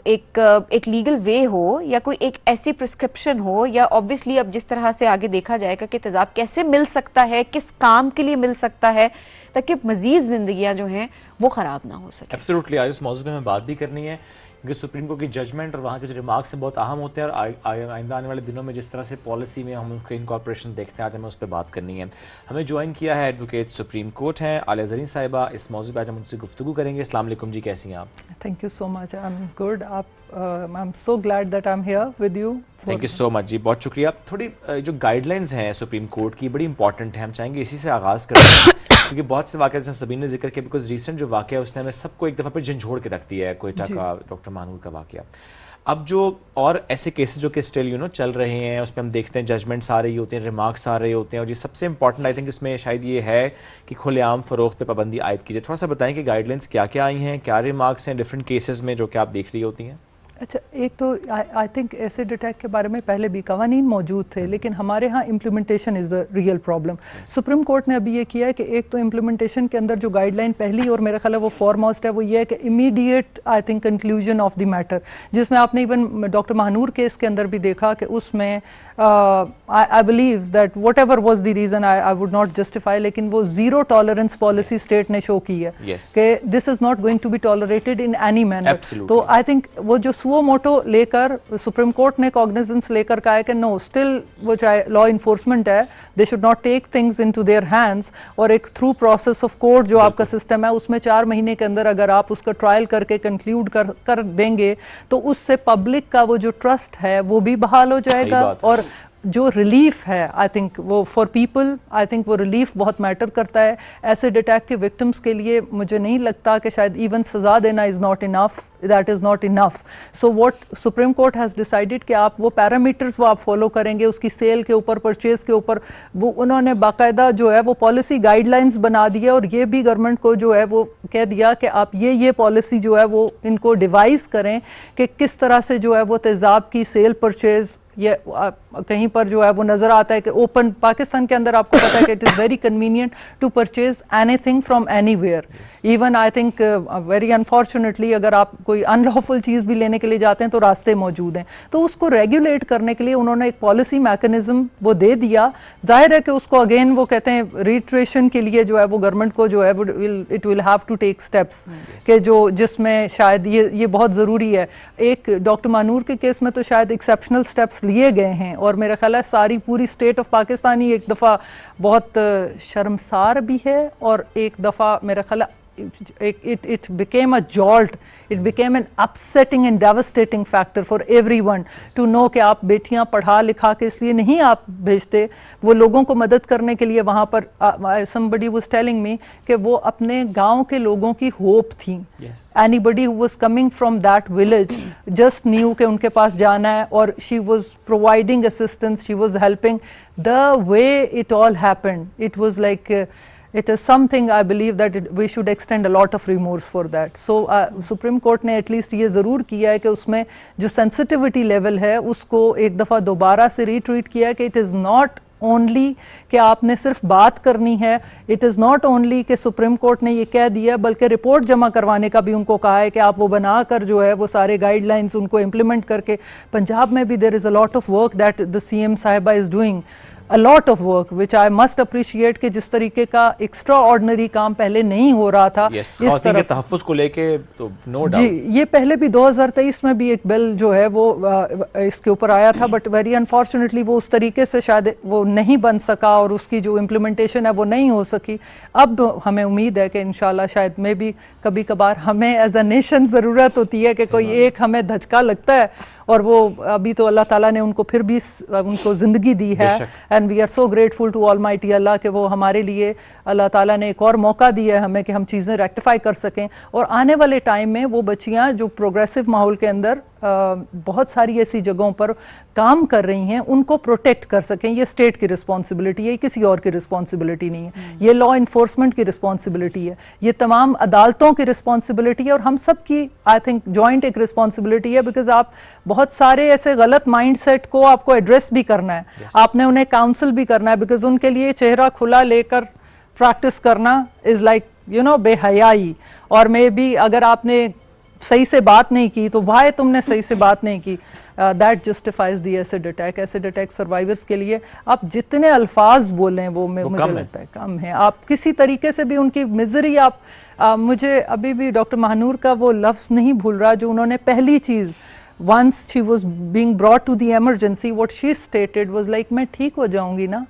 एक लीगल वे हो या कोई एक ऐसी प्रिस्क्रिप्शन हो, या ऑब्वियसली अब जिस तरह से आगे देखा जाएगा कि तेजाब कैसे मिल सकता है, किस काम के लिए मिल सकता है, ताकि मजीद जिंदगियां जो हैं वो ख़राब ना हो सके। एब्सोल्युटली, आज इस मौजूद में हमें बात भी करनी है क्योंकि सुप्रीम कोर्ट की जजमेंट और वहाँ के जो रिमार्क्स हैं बहुत अहम होते हैं, और आइंदा आने वाले दिनों में जिस तरह से पॉलिसी में हम उसके इनकॉर्पोरेशन देखते हैं, आज हमें उस पर बात करनी है। हमें ज्वाइन किया है एडवोकेट सुप्रीम कोर्ट हैं आलिया ज़रीन साहिबा। इस मौजू पर आज हम उनसे गुफ्तगू करेंगे। अस्सलाम वालेकुम जी, कैसी हैं आप? Thank you so much, I am good. I am so glad that I am here with you. Thank you so much जी, बहुत शुक्रिया। थोड़ी जो गाइडलाइंस हैं सुप्रीम कोर्ट की बड़ी इंपॉर्टेंट है, हम चाहेंगे इसी से आगाज़ करते हैं क्योंकि बहुत से वाक़े जैसे सबीन ने जिक्र किया, बिकॉज रिसेंट जो वाक़या है उसने हमें सबको एक दफ़ा पर झंझोड़ के रख दिया है, कोयटा का डॉक्टर महानूर का वाक़या। अब जो और ऐसे केसेस जो कि स्टिल चल रहे हैं, उसमें हम देखते हैं जजमेंट्स आ रही होती हैं, रिमार्क्स आ रहे होते हैं, और ये सबसे इंपॉर्टेंट आई थिंक इसमें शायद ये है कि खुलेआम फ़रोख्त पे पाबंदी आयद कीजिए। थोड़ा सा बताएं कि गाइडलाइंस क्या क्या आई हैं, क्या रिमार्क्स हैं डिफरेंट केसेस में जो कि आप देख रही होती हैं। अच्छा, एक तो आई थिंक एसिड अटैक के बारे में पहले भी कवानीन मौजूद थे, लेकिन हमारे यहाँ implementation is the real problem. Supreme court ने अभी ये किया है कि एक तो इम्प्लीमेंटेशन के अंदर जो गाइडलाइन पहली और मेरा ख्याल है वो फॉरमोस्ट है, वो ये है कि immediate I think conclusion of the matter, जिसमें आपने इवन डॉक्टर महानूर केस के अंदर भी देखा कि उसमें I believe that whatever was the reason, I would not justify, लेकिन वो zero tolerance policy state ने show की है कि this is not going to be tolerated in any manner। तो I think वो जो suo moto लेकर सुप्रीम कोर्ट ने cognizance लेकर कहा है कि no, still वो चाहे law enforcement है, they should not take things into their hands, और एक through process of court जो आपका सिस्टम है उसमें 4 महीने के अंदर अगर आप उसका ट्रायल करके कंक्लूड कर देंगे तो उससे पब्लिक का वो जो ट्रस्ट है वो भी बहाल हो जाएगा, और जो रिलीफ है आई थिंक वो फॉर पीपल, आई थिंक वो रिलीफ बहुत मैटर करता है। एसिड अटैक के विक्टिम्स के लिए मुझे नहीं लगता कि शायद इवन सज़ा देना is not enough, that is not enough. So what supreme court has decided कि आप वो पैरामीटर्स वो आप फॉलो करेंगे, उसकी सेल के ऊपर, परचेज के ऊपर, वो उन्होंने बाकायदा जो है वो पॉलिसी गाइडलाइंस बना दी है, और ये भी गवर्नमेंट को जो है वो कह दिया कि आप ये पॉलिसी जो है वो इनको डिवाइस करें कि किस तरह से जो है वो तेज़ाब की सेल परचेज, ये कहीं पर जो है वो नज़र आता है कि ओपन पाकिस्तान के अंदर आपको पता है कि it is very convenient to purchase anything from anywhere. Even I think very unfortunately अगर आप कोई अनलॉफुल चीज़ भी लेने के लिए जाते हैं तो रास्ते मौजूद हैं, तो उसको रेगुलेट करने के लिए उन्होंने एक पॉलिसी मैकेनिज्म वो दे दिया। जाहिर है कि उसको अगेन वो कहते हैं रिट्रेशन के लिए जो है वो गवर्नमेंट को जो है वो it will have to take steps के जो जिसमें शायद ये बहुत ज़रूरी है। एक डॉक्टर मानूर के केस में तो शायद एक्सेप्शनल स्टेप्स लिए गए हैं, और मेरा ख्याल है सारी पूरी स्टेट ऑफ पाकिस्तान ही एक दफ़ा बहुत शर्मसार भी है, और एक दफ़ा मेरा ख्याल है it became a jolt, it became an upsetting and devastating factor for everyone to know कि आप बेटियां पढ़ा लिखा के इसलिए नहीं आप भेजते, वो लोगों को मदद करने के लिए वहाँ पर somebody was telling me कि वो अपने गांव के लोगों की होप थी। Anybody who was coming from that village just knew कि उनके पास जाना है, और she was providing assistance, she was helping। The way it all happened, it was like it is something I believe that we should extend a lot of remorse for that। So Supreme Court ने at least ये ज़रूर किया है कि उसमें जो sensitivity level है उसको एक दफ़ा दोबारा से retreat किया है कि it is not only कि आपने सिर्फ बात करनी है, it is not only कि सुप्रीम कोर्ट ने ये कह दिया, बल्कि रिपोर्ट जमा करवाने का भी उनको कहा है कि आप वो बनाकर जो है वो सारे गाइडलाइंस उनको इम्प्लीमेंट करके। पंजाब में भी there is a lot of work that the CM साहिबा is doing, a lot of work which I must appreciate कि जिस तरीके का extraordinary काम पहले नहीं हो रहा था इस तरह के तहफ़्फ़ुज़ को लेके, तो नो डाउट जी, ये पहले भी 2023 में भी एक बिल जो है वो इसके ऊपर आया था, बट वेरी अनफॉर्चुनेटली वो उस तरीके से शायद वो नहीं बन सका और उसकी जो इम्प्लीमेंटेशन है वो नहीं हो सकी। अब हमें उम्मीद है कि इंशाल्लाह शायद में भी कभी कभार हमें एज अ नेशन ज़रूरत होती है कि कोई एक हमें धचका लगता है, और वो अभी तो अल्लाह ताला ने उनको फिर भी उनको ज़िंदगी दी है, and we are so grateful to almighty Allah कि वो हमारे लिए अल्लाह ताला ने एक और मौका दिया है हमें कि हम चीज़ें रेक्टिफाई कर सकें, और आने वाले टाइम में वो बच्चियां जो प्रोग्रेसिव माहौल के अंदर बहुत सारी ऐसी जगहों पर काम कर रही हैं उनको प्रोटेक्ट कर सकें। ये स्टेट की रिस्पॉन्सिबिलिटी है, किसी और की रिस्पॉन्सिबिलिटी नहीं है, ये लॉ इन्फोर्समेंट की रिस्पॉन्सिबिलिटी है, ये तमाम अदालतों की रिस्पॉन्सिबिलिटी है, और हम सब की आई थिंक जॉइंट एक रिस्पॉन्सिबिलिटी है, बिकॉज आप बहुत सारे ऐसे गलत माइंडसेट को आपको एड्रेस भी करना है, आपने उन्हें काउंसिल भी करना है, बिकॉज उनके लिए चेहरा खुला लेकर प्रैक्टिस करना इज लाइक बेहयाई, और मे बी अगर आपने सही से बात नहीं की तो भाई तुमने सही से बात नहीं की, that justifies the acid attack. Acid attack survivors के लिए आप जितने अल्फाज बोलें वो मुझे लगता है कम है। आप किसी तरीके से भी उनकी मिजरी आप मुझे अभी भी डॉक्टर महानूर का वो लफ्ज़ नहीं भूल रहा जो उन्होंने पहली चीज़, once she was being brought to the emergency, what she stated was like, मैं ठीक हो जाऊंगी ना,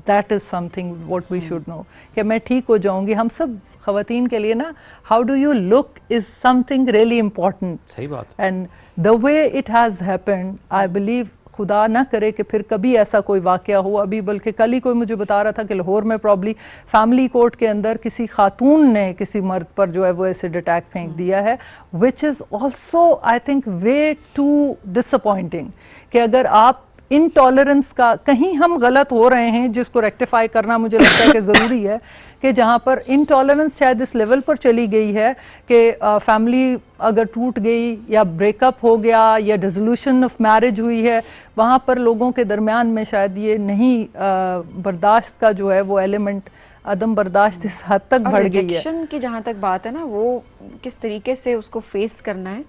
that is something what we should know, कि मैं ठीक हो जाऊंगी। हम सब ख़वातीन के लिए ना, how do you look is something really important। सही बात। and the way it has happened, I believe, खुदा ना करे कि फिर कभी ऐसा कोई वाक़या हो। अभी बल्कि कल ही कोई मुझे बता रहा था कि लाहौर में प्रॉब्ली फैमिली कोर्ट के अंदर किसी खातून ने किसी मर्द पर जो है वो एसिड अटैक फेंक दिया है, which is also I think way too disappointing, कि अगर आप इनटॉलरेंस का कहीं हम गलत हो रहे हैं जिसको रेक्टिफाई करना मुझे लगता है कि ज़रूरी है, कि जहाँ पर इनटॉलरेंस शायद इस लेवल पर चली गई है कि फैमिली अगर टूट गई या ब्रेकअप हो गया या डिसोल्यूशन ऑफ मैरिज हुई है, वहाँ पर लोगों के दरमियान में शायद ये नहीं बर्दाश्त का जो है वो एलिमेंट, अदम बर्दाश्त इस हद तक बढ़ गई है। रिजेक्शन की जहाँ तक बात है ना, वो किस तरीके से उसको फेस करना है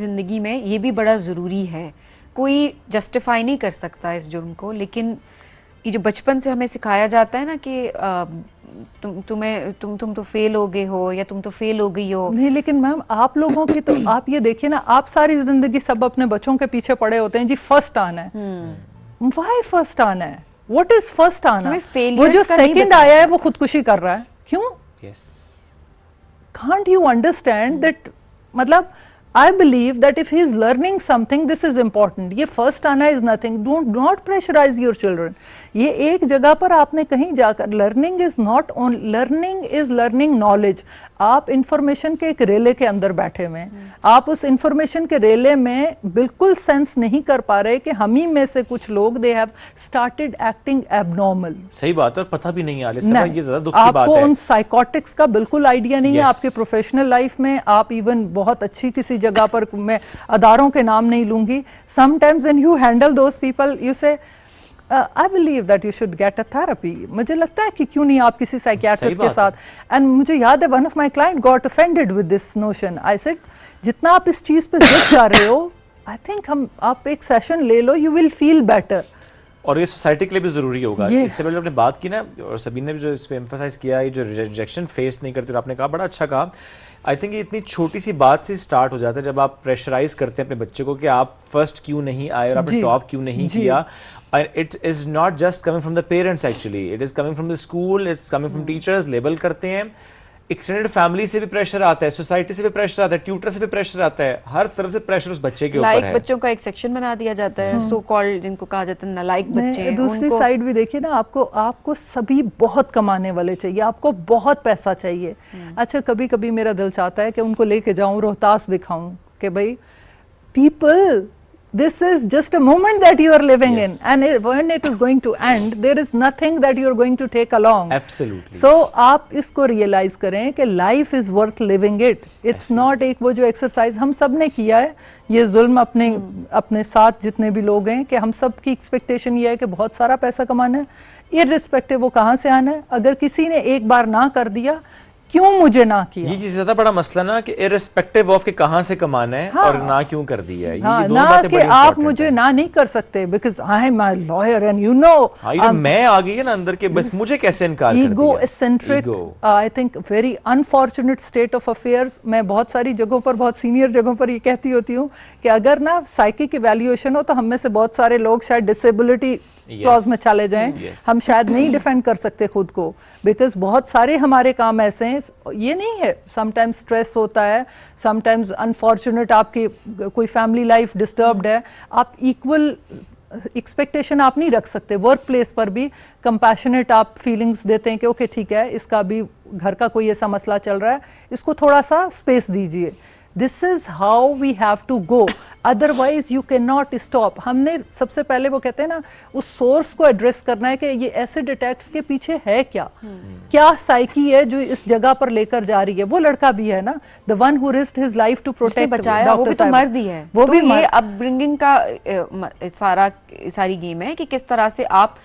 ज़िंदगी में, ये भी बड़ा ज़रूरी है। कोई जस्टिफाई नहीं कर सकता इस जुर्म को, लेकिन ये जो बचपन से हमें सिखाया जाता है ना कि तुम तो फेल हो गए हो या तुम तो फेल हो गई हो। नहीं, लेकिन मैम आप लोगों की तो आप ये देखिए ना, आप सारी जिंदगी सब अपने बच्चों के पीछे पड़े होते हैं जी, फर्स्ट आना है। व्हाई फर्स्ट आना है? व्हाट इज फर्स्ट आना? वो जो सेकंड आया है वो खुदकुशी कर रहा है, क्यों? Can't you understand that? मतलब I believe that if he is learning something, this is important. ये first आना is nothing. Do not pressurize your children. ये एक जगह पर आपने कहीं जाकर, learning is not on, learning is learning knowledge. आप इंफॉर्मेशन के एक रेले के अंदर बैठे हुए हैं, आप उस इंफॉर्मेशन के रेले में बिल्कुल सेंस नहीं कर पा रहे कि हम ही में से कुछ लोग they have started acting abnormal. सही बात है, और पता भी नहीं आ रहा है, ये ज्यादा दुख की बात आपको है। उन साइकोटिक्स का बिल्कुल आइडिया नहीं है आपके प्रोफेशनल लाइफ में। आप इवन बहुत अच्छी किसी जगह पर, मैं अदारों के नाम नहीं लूंगी, sometimes when you handle those people you say I believe that you should get a therapy. मुझे लगता है कि क्यों नहीं आप किसी साइकियाट्रिस्ट के साथ। एंड मुझे याद है one of my client got offended with this notion. I said जितना आप इस चीज पे जिद कर रहे हो, आई थिंक आप एक सेशन ले लो, यू विल फील बेटर। और ये सोसाइटी के लिए भी ज़रूरी होगा। इससे पहले आपने बात की ना, और सबीन ने भी जो इस पर एम्फसाइज किया, ये जो रिजेक्शन फेस नहीं करते, आपने कहा, बड़ा अच्छा कहा। आई थिंक ये इतनी छोटी सी बात से स्टार्ट हो जाता है जब आप प्रेशराइज करते हैं अपने बच्चे को कि आप फर्स्ट क्यों नहीं आए और आपने टॉप क्यों नहीं किया। And it is not just coming from the parents actually, it is coming from the school, it's coming from teachers, label करते हैं। एक्सटेंडेड फैमिली से भी प्रेशर आता है, सोसाइटी से भी प्रेशर आता है, ट्यूटर से भी प्रेशर आता है, हर तरफ से प्रेशर उस बच्चे के ऊपर है। बच्चों का एक सेक्शन बना दिया जाता है, सो कॉल्ड, जिनको कहा जाता है नालायक बच्चे। दूसरी साइड भी देखिए ना, आपको सभी बहुत कमाने वाले चाहिए, आपको बहुत पैसा चाहिए। अच्छा, कभी कभी मेरा दिल चाहता है कि उनको लेके जाऊं, रोहतास दिखाऊं कि भाई people, this is just a moment that you are living in, and when it is going to end, there is nothing that you are going to take along. Absolutely. So आप इसको रियलाइज करें कि life is worth living it. It's not एक वो जो एक्सरसाइज हम सब ने किया है, ये जुल्म अपने साथ जितने भी लोग हैं, कि हम सब की एक्सपेक्टेशन ये है कि बहुत सारा पैसा कमाना है, इररिस्पेक्टिव वो कहाँ से आना है। अगर किसी ने एक बार ना कर दिया, क्यों मुझे ना किया? ये ज्यादा बड़ा मसला ना कि इररिस्पेक्टिव ऑफ के कहां से कमाना है और ना क्यों कर दिया है। ये दोनों बातें बड़ी आप मुझे ना नहीं कर सकते because I am a lawyer and you know, मैं आ गई है ना अंदर के, बस मुझे कैसे इनकार कर दिया। Ego eccentric, I think very unfortunate state of affairs. मैं बहुत सारी जगहों पर, बहुत सीनियर जगहों पर ये कहती होती हूँ कि अगर ना साइकिक इवैल्यूएशन हो तो हम में से बहुत सारे लोग शायद डिसेबिलिटी क्लॉज में चले जाएं। हम शायद नहीं डिफेंड कर सकते खुद को, बिकॉज बहुत सारे हमारे काम ऐसे हैं। ये नहीं है, समटाइम्स स्ट्रेस होता है, समटाइम्स अनफॉर्चुनेट आपकी कोई फैमिली लाइफ डिस्टर्ब्ड है, आप इक्वल एक्सपेक्टेशन आप नहीं रख सकते। वर्क प्लेस पर भी कंपैशनेट आप फीलिंग्स देते हैं कि ओके ठीक है, इसका भी घर का कोई ऐसा मसला चल रहा है, इसको थोड़ा सा स्पेस दीजिए। This is how we have to go, otherwise you can not stop. हमने सबसे पहले वो कहते हैं ना, उस सोर्स को एड्रेस करना है कि ये एसिड अटैक्स के पीछे है क्या, क्या साइकी है जो इस जगह पर लेकर जा रही है। वो लड़का भी है ना, the one who risked his life to protect, बचाया, वो भी तो मर्द ही है। वो भी ये अपब्रिंगिंग का सारी गेम है कि किस तरह से आप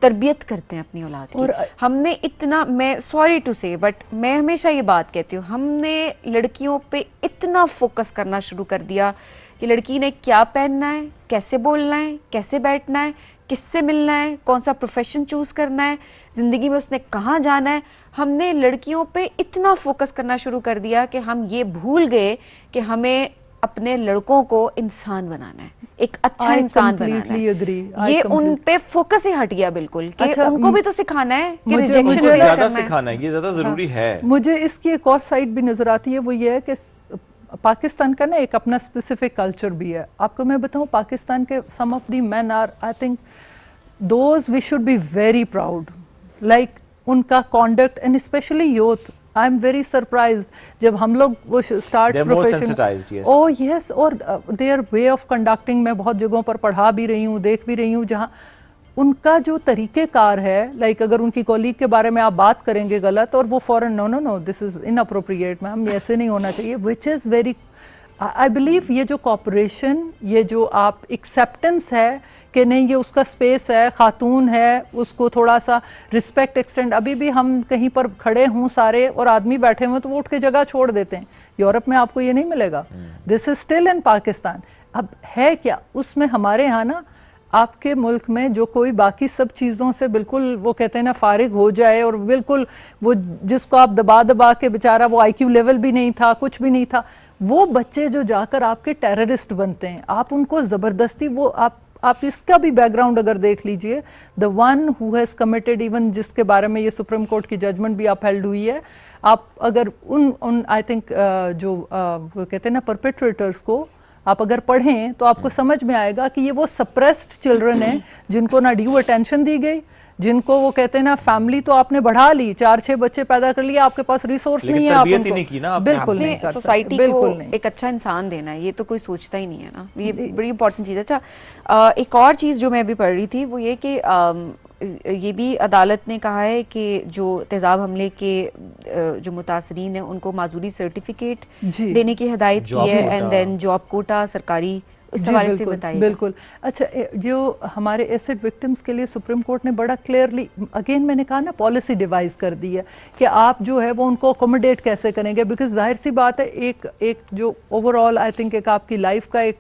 तरबियत करते हैं अपनी औलाद की। हमने इतना, मैं सॉरी टू से बट मैं हमेशा ये बात कहती हूँ, हमने लड़कियों पे इतना फोकस करना शुरू कर दिया कि लड़की ने क्या पहनना है, कैसे बोलना है, कैसे बैठना है, किससे मिलना है, कौन सा प्रोफेशन चूज़ करना है, ज़िंदगी में उसने कहाँ जाना है। हमने लड़कियों पे इतना फोकस करना शुरू कर दिया कि हम ये भूल गए कि हमें अपने लड़कों को इंसान बनाना है, एक अच्छा इंसान बनाना है। ये उन पे फोकस ही हट गया बिल्कुल कि अच्छा, उनको भी तो सिखाना है कि मुझे रिजेक्शन ज़्यादा सिखाना है, ये ज़्यादा ज़रूरी है। मुझे इसकी एक और साइड भी नज़र आती है, वो ये है कि पाकिस्तान का ना एक अपना स्पेसिफिक कल्चर भी है। आपको मैं बताऊं, पाकिस्तान के some of the men are, I think those we should be very proud, like उनका conduct and specially youth. I am very surprised जब हम लोग वो स्टार्ट प्रोफेशन, ओह यस, और देयर वे ऑफ कंडक्टिंग, मैं बहुत जगहों पर पढ़ा भी रही हूँ, देख भी रही हूँ, जहाँ उनका जो तरीक़ेकार है, लाइक अगर उनकी कॉलीग के बारे में आप बात करेंगे गलत और वो फॉरन no no no this is inappropriate ma'am, ऐसे नहीं होना चाहिए, which is very, I believe ये जो कॉपरेशन, ये जो आप एक्सेप्टेंस है कि नहीं ये उसका स्पेस है, खातून है, उसको थोड़ा सा रिस्पेक्ट एक्सटेंड। अभी भी हम कहीं पर खड़े हों सारे और आदमी बैठे हुए तो वो उठ के जगह छोड़ देते हैं। यूरोप में आपको ये नहीं मिलेगा, this is still in Pakistan. अब है क्या उसमें, हमारे यहाँ ना आपके मुल्क में जो कोई बाकी सब चीज़ों से बिल्कुल वो कहते हैं ना फारिग हो जाए और बिल्कुल वो जिसको आप दबा दबा के बेचारा वो IQ लेवल भी नहीं था, कुछ भी नहीं था, वो बच्चे जो जाकर आपके टेररिस्ट बनते हैं, आप उनको ज़बरदस्ती वो आप इसका भी बैकग्राउंड अगर देख लीजिए, the one who has committed, even जिसके बारे में ये सुप्रीम कोर्ट की जजमेंट भी अपहेल्ड हुई है, आप अगर उन आई थिंक जो वो कहते हैं ना परपेट्रेटर्स को आप अगर पढ़ें तो आपको समझ में आएगा कि ये वो सप्रेस्ड चिल्ड्रन हैं जिनको ना ड्यू अटेंशन दी गई, जिनको वो कहते हैं ना फैमिली तो आपने बढ़ा ली, 4-6 बच्चे पैदा कर लिए, आपके पास रिसोर्स नहीं है, आप उनको नहीं की ना, बिल्कुल नहीं कर सोसाइटी को एक अच्छा इंसान देना है, ये तो कोई सोचता ही नहीं है ना, ये बड़ी इंपॉर्टेंट चीज़ है। अच्छा, एक और चीज़ जो मैं अभी पढ़ रही थी वो ये कि ये भी अदालत ने कहा है कि जो तेज़ाब हमले के जो मुतासरीन हैं उनको माजूरी सर्टिफिकेट देने की हिदायत की है, एंड देन जॉब कोटा सरकारी, इस हवाले से बताइए। बिल्कुल। अच्छा, जो हमारे एसिड विक्टिम्स के लिए सुप्रीम कोर्ट ने बड़ा क्लियरली, अगेन मैंने कहा ना, पॉलिसी डिवाइस कर दी है कि आप जो है वो उनको अकोमोडेट कैसे करेंगे, बिकॉज जाहिर सी बात है एक जो ओवरऑल आई थिंक एक आपकी लाइफ का एक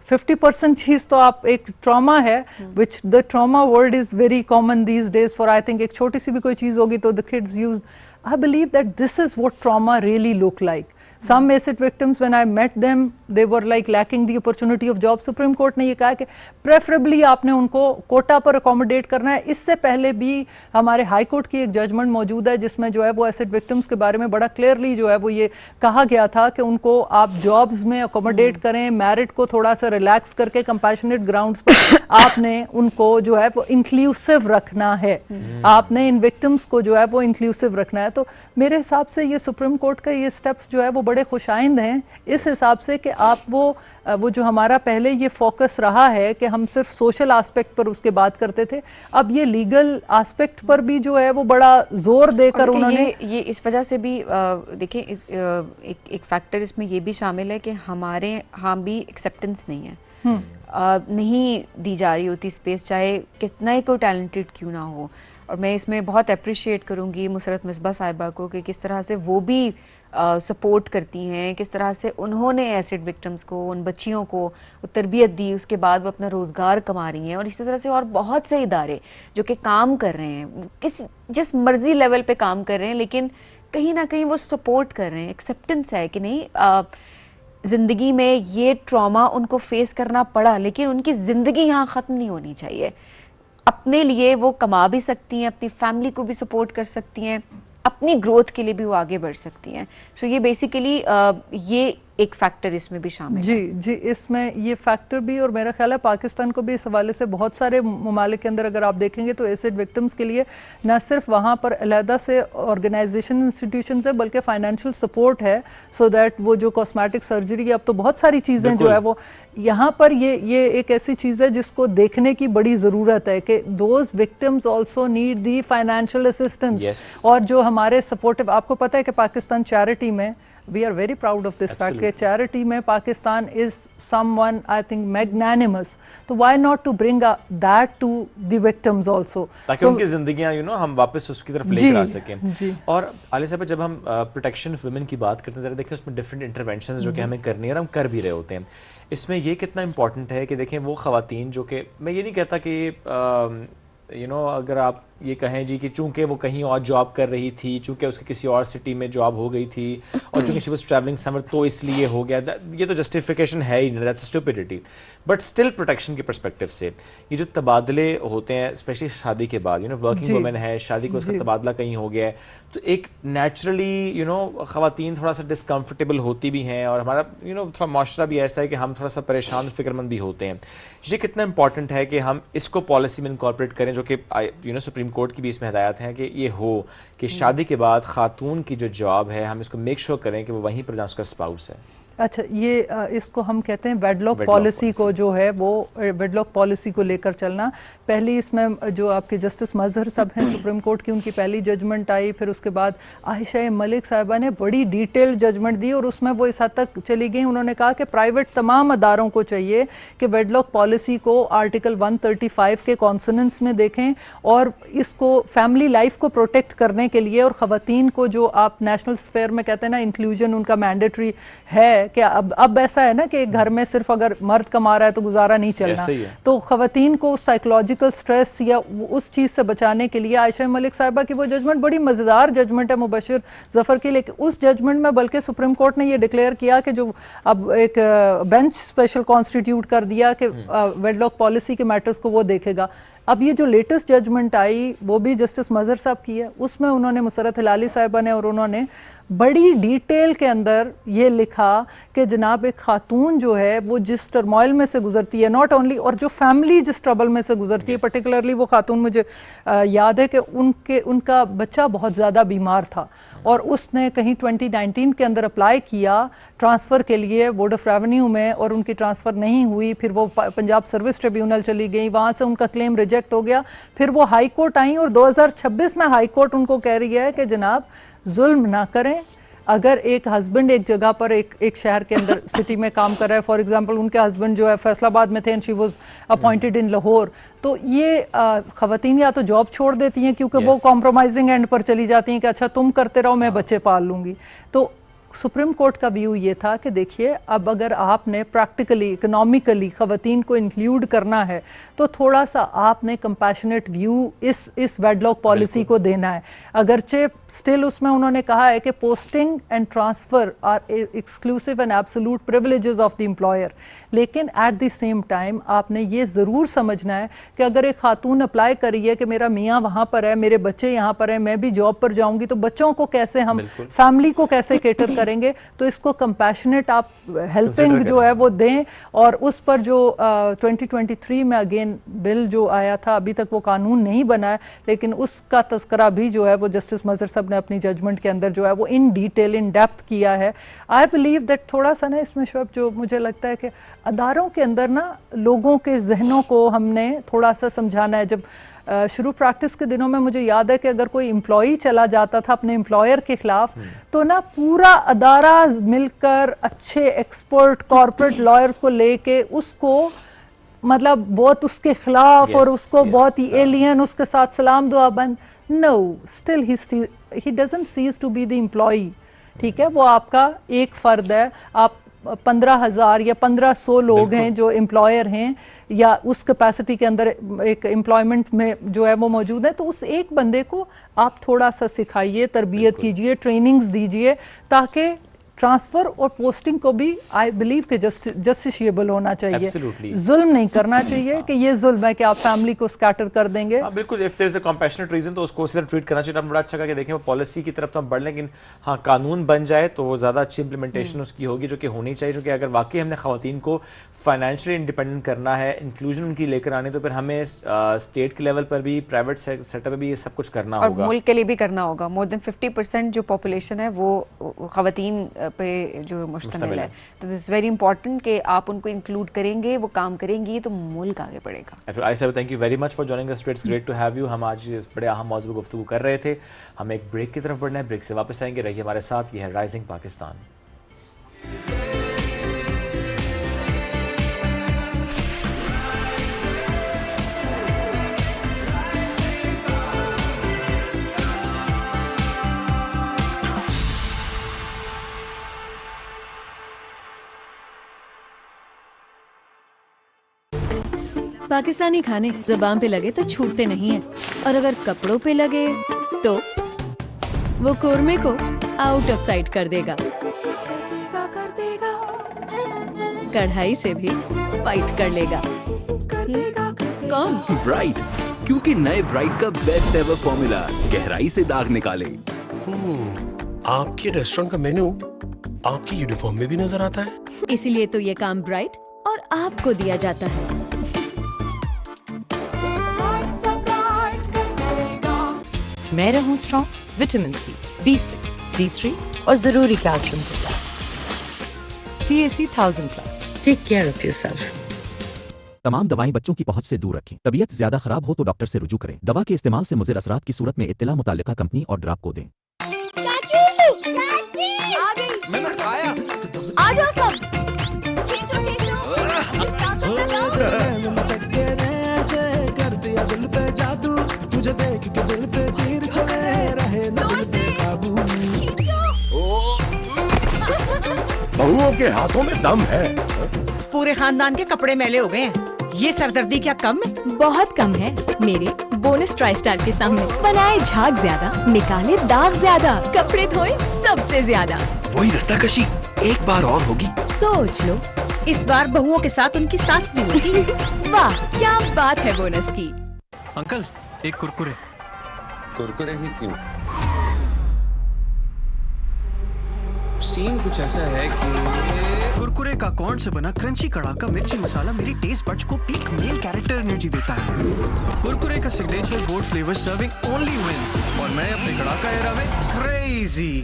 50% चीज़ तो आप एक ट्रॉमा है, which the trauma word is very common these days for, I think एक छोटी सी भी कोई चीज़ होगी तो the kids use, I believe that this is what trauma really look like. Some acid victims, when I met them, they were like lacking the opportunity of job. Supreme Court ने ये कहा कि preferably आपने उनको कोटा पर accommodate करना है। इससे पहले भी हमारे हाई कोर्ट की एक जजमेंट मौजूद है जिसमें जो है वो एसिड विक्टिम्स के बारे में बड़ा क्लियरली जो है वो ये कहा गया था कि उनको आप जॉब्स में अकोमोडेट करें, मैरिट को थोड़ा सा रिलैक्स करके कंपैशनेट ग्राउंड्स पर आपने उनको जो है वो इंक्लूसिव रखना है, आपने इन विक्टिम्स को जो है वो इंक्लूसिव रखना है। तो मेरे हिसाब से ये सुप्रीम कोर्ट का ये स्टेप्स जो है वो बड़े खुशाइंद हैं इस हिसाब से कि आप वो जो हमारा पहले ये फोकस रहा है कि हम सिर्फ सोशल एस्पेक्ट पर उसके बात करते थे, अब ये लीगल एस्पेक्ट पर भी जो है वो बड़ा जोर देकर उन्होंने ये इस वजह से भी देखिए एक फैक्टर इसमें ये भी शामिल है कि हमारे यहाँ भी एक्सेप्टेंस नहीं है, नहीं दी जा रही होती स्पेस, चाहे कितना ही कोई टैलेंटेड क्यों ना हो। और मैं इसमें बहुत अप्रिशिएट करूँगी मुसरत मिसबा साहिबा को कि किस तरह से वो भी सपोर्ट करती हैं, किस तरह से उन्होंने एसिड विक्टिम्स को, उन बच्चियों को तरबियत दी, उसके बाद वो अपना रोज़गार कमा रही हैं। और इसी तरह से और बहुत से इदारे जो कि काम कर रहे हैं, जिस मर्जी लेवल पे काम कर रहे हैं, लेकिन कहीं ना कहीं वो सपोर्ट कर रहे हैं, एक्सेप्टेंस है कि नहीं ज़िंदगी में ये ट्रॉमा उनको फेस करना पड़ा, लेकिन उनकी ज़िंदगी यहाँ ख़त्म नहीं होनी चाहिए। अपने लिए वो कमा भी सकती हैं, अपनी फैमिली को भी सपोर्ट कर सकती हैं, अपनी ग्रोथ के लिए भी वो आगे बढ़ सकती हैं। सो ये बेसिकली ये एक फैक्टर इसमें भी शामिल जी है। जी, इसमें ये फैक्टर भी, और मेरा ख्याल है पाकिस्तान को भी इस हवाले से बहुत सारे ममालिक के अंदर अगर आप देखेंगे तो एसिड विक्टिम्स के लिए न सिर्फ वहाँ पर अलहदा से ऑर्गेनाइजेशन इंस्टीट्यूशंस है बल्कि फाइनेंशियल सपोर्ट है, सो दैट वो जो कॉस्मेटिक सर्जरी, अब तो बहुत सारी चीज़ें जो है वो यहाँ पर ये एक ऐसी चीज़ है जिसको देखने की बड़ी ज़रूरत है कि those victims also need the financial assistance. और जो हमारे सपोर्टिव, आपको पता है कि पाकिस्तान चैरिटी में we are very proud of this fact कि चैरिटी में Pakistan is someone I think magnanimous, तो why not to bring that to the victims also, ताकि उनकी जिंदगियां हम वापस उसकी तरफ लेकर आ सकें। और आलिया साहब, जब हम प्रोटेक्शन ऑफ वुमेन की बात करते हैं, जरा देखिए उसमें डिफरेंट इंटरवेंशंस जो कि हमें करनी है और हम कर भी रहे होते हैं। इसमें ये कितना इंपॉर्टेंट है कि देखें वो ख़वातीन जो कि, मैं ये नहीं कहता कि अगर आप ये कहें जी कि चूंकि वो कहीं और जॉब कर रही थी, चूंकि उसके किसी और सिटी में जॉब हो गई थी और चूंकि शी वाज ट्रैवलिंग समर तो इसलिए हो गया, ये तो जस्टिफिकेशन है ही नहीं, that's stupidity. But still protection के पर्सपेक्टिव से ये जो तबादले होते हैं स्पेशली शादी के बाद, वर्किंग वुमेन है, शादी को उसका तबादला कहीं हो गया है, तो एक नेचुरली ख़वातीन थोड़ा सा डिस्कम्फर्टेबल होती भी हैं और हमारा थोड़ा माशरा भी ऐसा है कि हम थोड़ा सा परेशान फिक्रमंद भी होते हैं। ये कितना इंपॉर्टेंट है कि हम इसको पॉलिसी में इनकॉर्पोरेट करें, जो कि सुप्रीम कोर्ट की भी इसमें हदायत है कि ये हो कि शादी के बाद खातून की जो जॉब है हम इसको मेक श्योर करें कि वो वहीं पर जहाँ उसका स्पाउस है। अच्छा, ये इसको हम कहते हैं वेडलॉक पॉलिसी को, जो है वो वेडलॉक पॉलिसी को लेकर चलना। पहली इसमें जो आपके जस्टिस मजहर साहब हैं सुप्रीम कोर्ट की, उनकी पहली जजमेंट आई, फिर उसके बाद आयशा मलिक साहिबा ने बड़ी डिटेल्ड जजमेंट दी और उसमें वो इस हद तक चली गई, उन्होंने कहा कि प्राइवेट तमाम अदारों को चाहिए कि वेडलॉक पॉलिसी को आर्टिकल 135 के कॉन्सोनेंस में देखें और इसको फैमिली लाइफ को प्रोटेक्ट करने के लिए, और ख़वातीन को जो आप नेशनल स्फेयर में कहते हैं ना इंक्लूजन उनका मैंडेटरी है कि अब ऐसा है ना कि घर में सिर्फ अगर मर्द कमा रहा है तो गुजारा नहीं चलना, तो ख़वातीन को साइकोलॉजिकल स्ट्रेस या उस चीज़ से बचाने के लिए आयशा मलिक साहिबा की वो जजमेंट बड़ी मज़ेदार जजमेंट है मुबशिर ज़फ़र की। लेकिन उस जजमेंट में बल्कि सुप्रीम कोर्ट ने ये डिक्लेयर किया कि जो अब एक बेंच स्पेशल कॉन्स्टिट्यूट कर दिया कि वेडलॉक पॉलिसी के मैटर्स को वो देखेगा। अब ये जो लेटेस्ट जजमेंट आई वो भी जस्टिस मजहर साहब की है, उसमें उन्होंने मुसरत हिलाली साहिबा ने और उन्होंने बड़ी डिटेल के अंदर ये लिखा कि जनाब एक खातून जो है वो जिस टर्मोइल में से गुजरती है, नॉट ओनली, और जो फैमिली जिस ट्रबल में से गुजरती है, पर्टिकुलरली वो खातून मुझे याद है कि उनका बच्चा बहुत ज़्यादा बीमार था और उसने कहीं 2019 के अंदर अप्लाई किया ट्रांसफ़र के लिए बोर्ड ऑफ रेवेन्यू में और उनकी ट्रांसफ़र नहीं हुई, फिर वो पंजाब सर्विस ट्रिब्यूनल चली गई, वहाँ से उनका क्लेम रिजेक्ट हो गया, फिर वो हाई कोर्ट आई और 2026 में हाई कोर्ट उनको कह रही है कि जनाब जुल्म ना करें। अगर एक हस्बैंड एक जगह पर एक शहर के अंदर सिटी में काम कर रहा है, फॉर एग्जांपल उनके हस्बैंड जो है फैसलाबाद में थे and she was appointed in Lahore, तो ये ख़वातीन या तो जॉब छोड़ देती हैं क्योंकि वो कॉम्प्रोमाइजिंग एंड पर चली जाती हैं कि अच्छा तुम करते रहो मैं बच्चे पाल लूँगी। तो सुप्रीम कोर्ट का व्यू ये था कि देखिए अब अगर आपने प्रैक्टिकली इकोनॉमिकली ख़वातीन को इंक्लूड करना है तो थोड़ा सा आपने कंपैशनेट व्यू इस वेडलॉक पॉलिसी को देना है। अगरचे स्टिल उसमें उन्होंने कहा है कि posting and transfer R exclusive and absolute privileges of the employer, लेकिन एट द सेम टाइम आपने ये ज़रूर समझना है कि अगर एक खातून अप्लाई करी है कि मेरा मियाँ वहाँ पर है, मेरे बच्चे यहाँ पर हैं, मैं भी जॉब पर जाऊँगी, तो बच्चों को कैसे हम फैमिली को कैसे केटर करेंगे, तो इसको कंपैशनेट आप हेल्पिंग जो है वो दें। और उस पर जो 2023 में अगेन बिल जो आया था, अभी तक वो कानून नहीं बना है, लेकिन उसका तस्करा भी जो है वो जस्टिस मजहर साहब ने अपनी जजमेंट के अंदर जो है वो इन डिटेल इन डेप्थ किया है। आई बिलीव दैट थोड़ा सा ना इसमें शोएब जो मुझे लगता है कि अदारों के अंदर ना लोगों के जहनों को हमने थोड़ा सा समझाना है। जब शुरू प्रैक्टिस के दिनों में मुझे याद है कि अगर कोई एम्प्लॉई चला जाता था अपने एम्प्लॉयर के खिलाफ, तो ना पूरा अदारा मिलकर अच्छे एक्सपर्ट कॉर्पोरेट लॉयर्स को लेके उसको मतलब बहुत उसके खिलाफ और उसको बहुत ही एलियन उसके साथ सलाम दुआ बंद। No, still he doesn't cease to be the employee. ठीक है, वो आपका एक फर्द है। आप 15,000 या 1500 लोग हैं जो एम्प्लॉयर हैं या उस कैपेसिटी के अंदर एक एम्प्लॉयमेंट में जो है वो मौजूद है, तो उस एक बंदे को आप थोड़ा सा सिखाइए, तरबियत कीजिए, ट्रेनिंग्स दीजिए, ताकि ट्रांसफर और पोस्टिंग को भी आई बिलीव कि जस्टिशिएबल होना चाहिए। जुल्म नहीं करना चाहिए कि ये जुल्म है कि आप फैमिली को स्कैटर कर देंगे। बिल्कुल, if there is a compassionate reason तो उसको उसी तरह ट्रीट करना चाहिए। बड़ा अच्छा करके देखें, वो पॉलिसी की तरफ तो हम बढ़, लेकिन हाँ कानून बन जाए तो ज़्यादा अच्छी इंप्लीमेंटेशन उसकी होगी, जो कि होनी चाहिए। क्योंकि अगर वाकई हमने ख़वातीन को फाइनेंशियली इंडिपेंडेंट करना है, इंक्लूजन उनकी लेकर आने, तो फिर हमें स्टेट के लेवल पर भी, प्राइवेट सेक्टर पर भी ये सब कुछ करना होगा और मुल्क के लिए भी करना होगा। मोर देन 50% जो पॉपुलेशन है वो ख़वातीन पे जो मुश्तमिल है, तो दिस वेरी इंपॉर्टेंट कि आप उनको इंक्लूड करेंगे, वो काम करेंगी तो मुल्क आगे बढ़ेगा। I sir thank you very much for joining us, it's great to have you. हम आज इस बड़े अहम मौजू पर गुफ्तगू कर रहे थे, हम एक ब्रेक की तरफ बढ़ना है, ब्रेक से वापस आएंगे, रहिए हमारे साथ। ये है राइजिंग पाकिस्तान। पाकिस्तानी खाने ज़बान पे लगे तो छूटते नहीं हैं, और अगर कपड़ों पे लगे तो वो कोरमे को आउट ऑफ साइट कर देगा। कढ़ाई से भी फाइट कर लेगा। कौन? ब्राइट, क्योंकि नए ब्राइट का बेस्ट एवर फॉर्मूला गहराई से दाग निकाले। आपके रेस्टोरेंट का मेन्यू आपकी यूनिफॉर्म में भी नजर आता है, इसीलिए तो ये काम ब्राइट और आपको दिया जाता है। मैं रहूं strong vitamin C, B6, D3 और जरूरी कैल्शियम के साथ। CAC 1000+। Take care of yourself. तमाम दवाएं बच्चों की पहुंच से दूर रखें। तबीयत ज्यादा खराब हो तो डॉक्टर से रुजू करें। दवा के इस्तेमाल से मुज़िर असरात की सूरत में इत्तला मुताल्लिका कंपनी और ड्राप को दें। मैंने खाया। आ जाओ सब। खींचो खींचो। कर दिया दिल पे जादू, तुझे देख के दिल पे तीर चले रहे न दिल पे काबू। बहुओं के हाथों में दम है। पूरे खानदान के कपड़े मैले हो गए हैं, ये सरदर्दी क्या कम है? बहुत कम है मेरे बोनस ट्राई स्टार के सामने। बनाए झाग ज्यादा, निकाले दाग ज्यादा, कपड़े धोए सबसे ज्यादा। वही रस्साकशी एक बार और होगी। सोच लो, इस बार बहुओं के साथ उनकी सास भी होगी। वाह क्या बात है बोनस की। अंकल एक कुरकुरे। कुरकुरे ही क्यों? सीन कुछ ऐसा है कि कुरकुरे का कॉर्न से बना क्रंची कड़ाका मिर्ची मसाला मेरी टेस्ट बड्स को पीक मेन कैरेक्टर एनर्जी देता है। कुरकुरे का signature gold flavour serving only wins, और मैं अपने कड़ाका एरा में क्रेजी।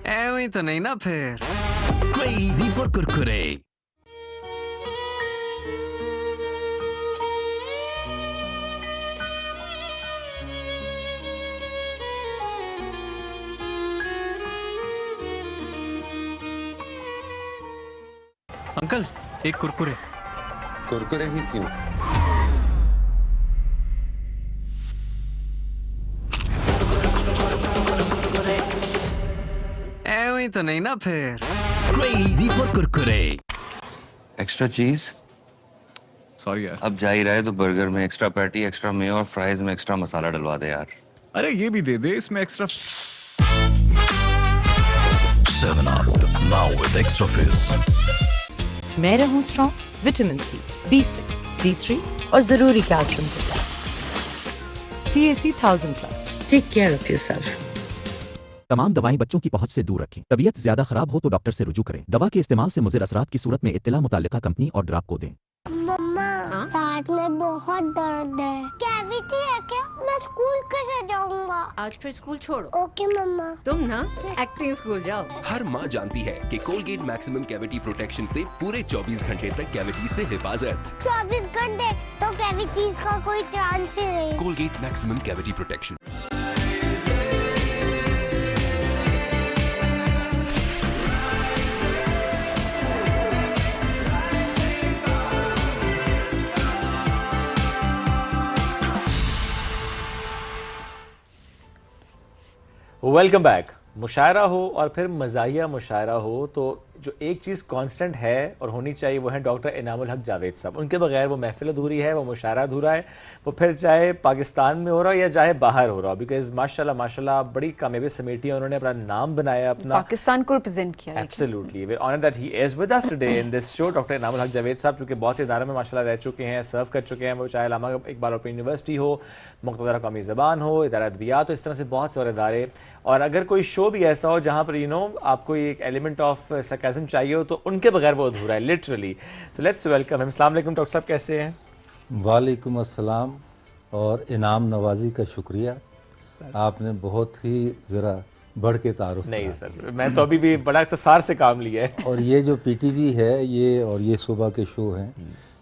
ऐਵੇਂ तो नहीं ना फिर। Crazy for Kurkure. अंकल एक कुरकुरे। कुरकुरे ही क्यों? ऐਵੇਂ तो नहीं ना फिर। Crazy for Kurkure. एक्स्ट्रा चीज। सॉरी यार। अब जा ही रहा है तो बर्गर में एक्स्ट्रा पैटी, एक्स्ट्रा मेयो और फ्राइज में एक्स्ट्रा मसाला डलवा दे यार। अरे ये भी दे दे, इसमें extra. 7 Up, now with extra fizz. मैं रहूं strong vitamin C, B6, D3 और जरूरी कैल्शियम के साथ। CAC 1000+। Take care of yourself. तमाम दवाएं बच्चों की पहुंच से दूर रखें। तबीयत ज्यादा खराब हो तो डॉक्टर से रुजू करें। दवा के इस्तेमाल से मुज़िर असरात की सूरत में इत्तला मुताल्लिका कंपनी और ड्राप को दें। मम्मा, दांत में बहुत दर्द है। कैविटी है क्या? मैं स्कूल कैसे जाऊंगा? आज फिर स्कूल छोड़ो। ओके मम्मा। तुम ना एक्टिंग स्कूल जाओ। हर माँ जानती है कि कोलगेट मैक्सिमम कैविटी प्रोटेक्शन से पूरे 24 घंटे तक कैविटी से हिफाजत। 24 घंटे तो कैविटीज का कोई चांस ही नहीं। Colgate maximum cavity protection. Welcome back. मुशायरा हो और फिर मज़ाहिया मुशायरा हो तो जो एक चीज़ कांस्टेंट है और होनी चाहिए वो है डॉक्टर इनामुल हक जावेद साहब। उनके बगैर वो महफिल अधूरी है, वो मुशायरा अधूरा है, वो फिर चाहे पाकिस्तान में हो रहा हो या चाहे बाहर हो रहा हो। बिकॉज माशाल्लाह माशाल्लाह बड़ी कामयाबी समेटी है, उन्होंने अपना नाम बनाया, अपना पाकिस्तान को रिप्रेजेंट किया। Absolutely we honour that he is with us today in this show. Doctor Inamul Haq Javed साहब चूँकि बहुत से इदारों में माशाल्लाह रह चुके हैं, सर्व कर चुके हैं, वो चाहे अल्लामा इकबाल ओपन यूनिवर्सिटी हो, मुक़तदरा कौमी ज़बान हो, इदारा अदबियात हो, इस तरह से बहुत से और इदारे। और अगर कोई शो भी ऐसा हो जहाँ पर आपको एक एलिमेंट ऑफ सरकाज़म चाहिए हो तो उनके बगैर वो अधूरा है literally. So let's welcome him. अस्सलाम वालेकुम डॉक्टर साहब, कैसे हैं? वालेकुम अस्सलाम और इनाम नवाजी का शुक्रिया। आपने बहुत ही ज़रा बढ़ के तारुफ नहीं सर, मैं तो अभी भी बड़ा इख्तिसार से काम लिया है। और ये जो पीटीवी है ये और ये सुबह के शो हैं,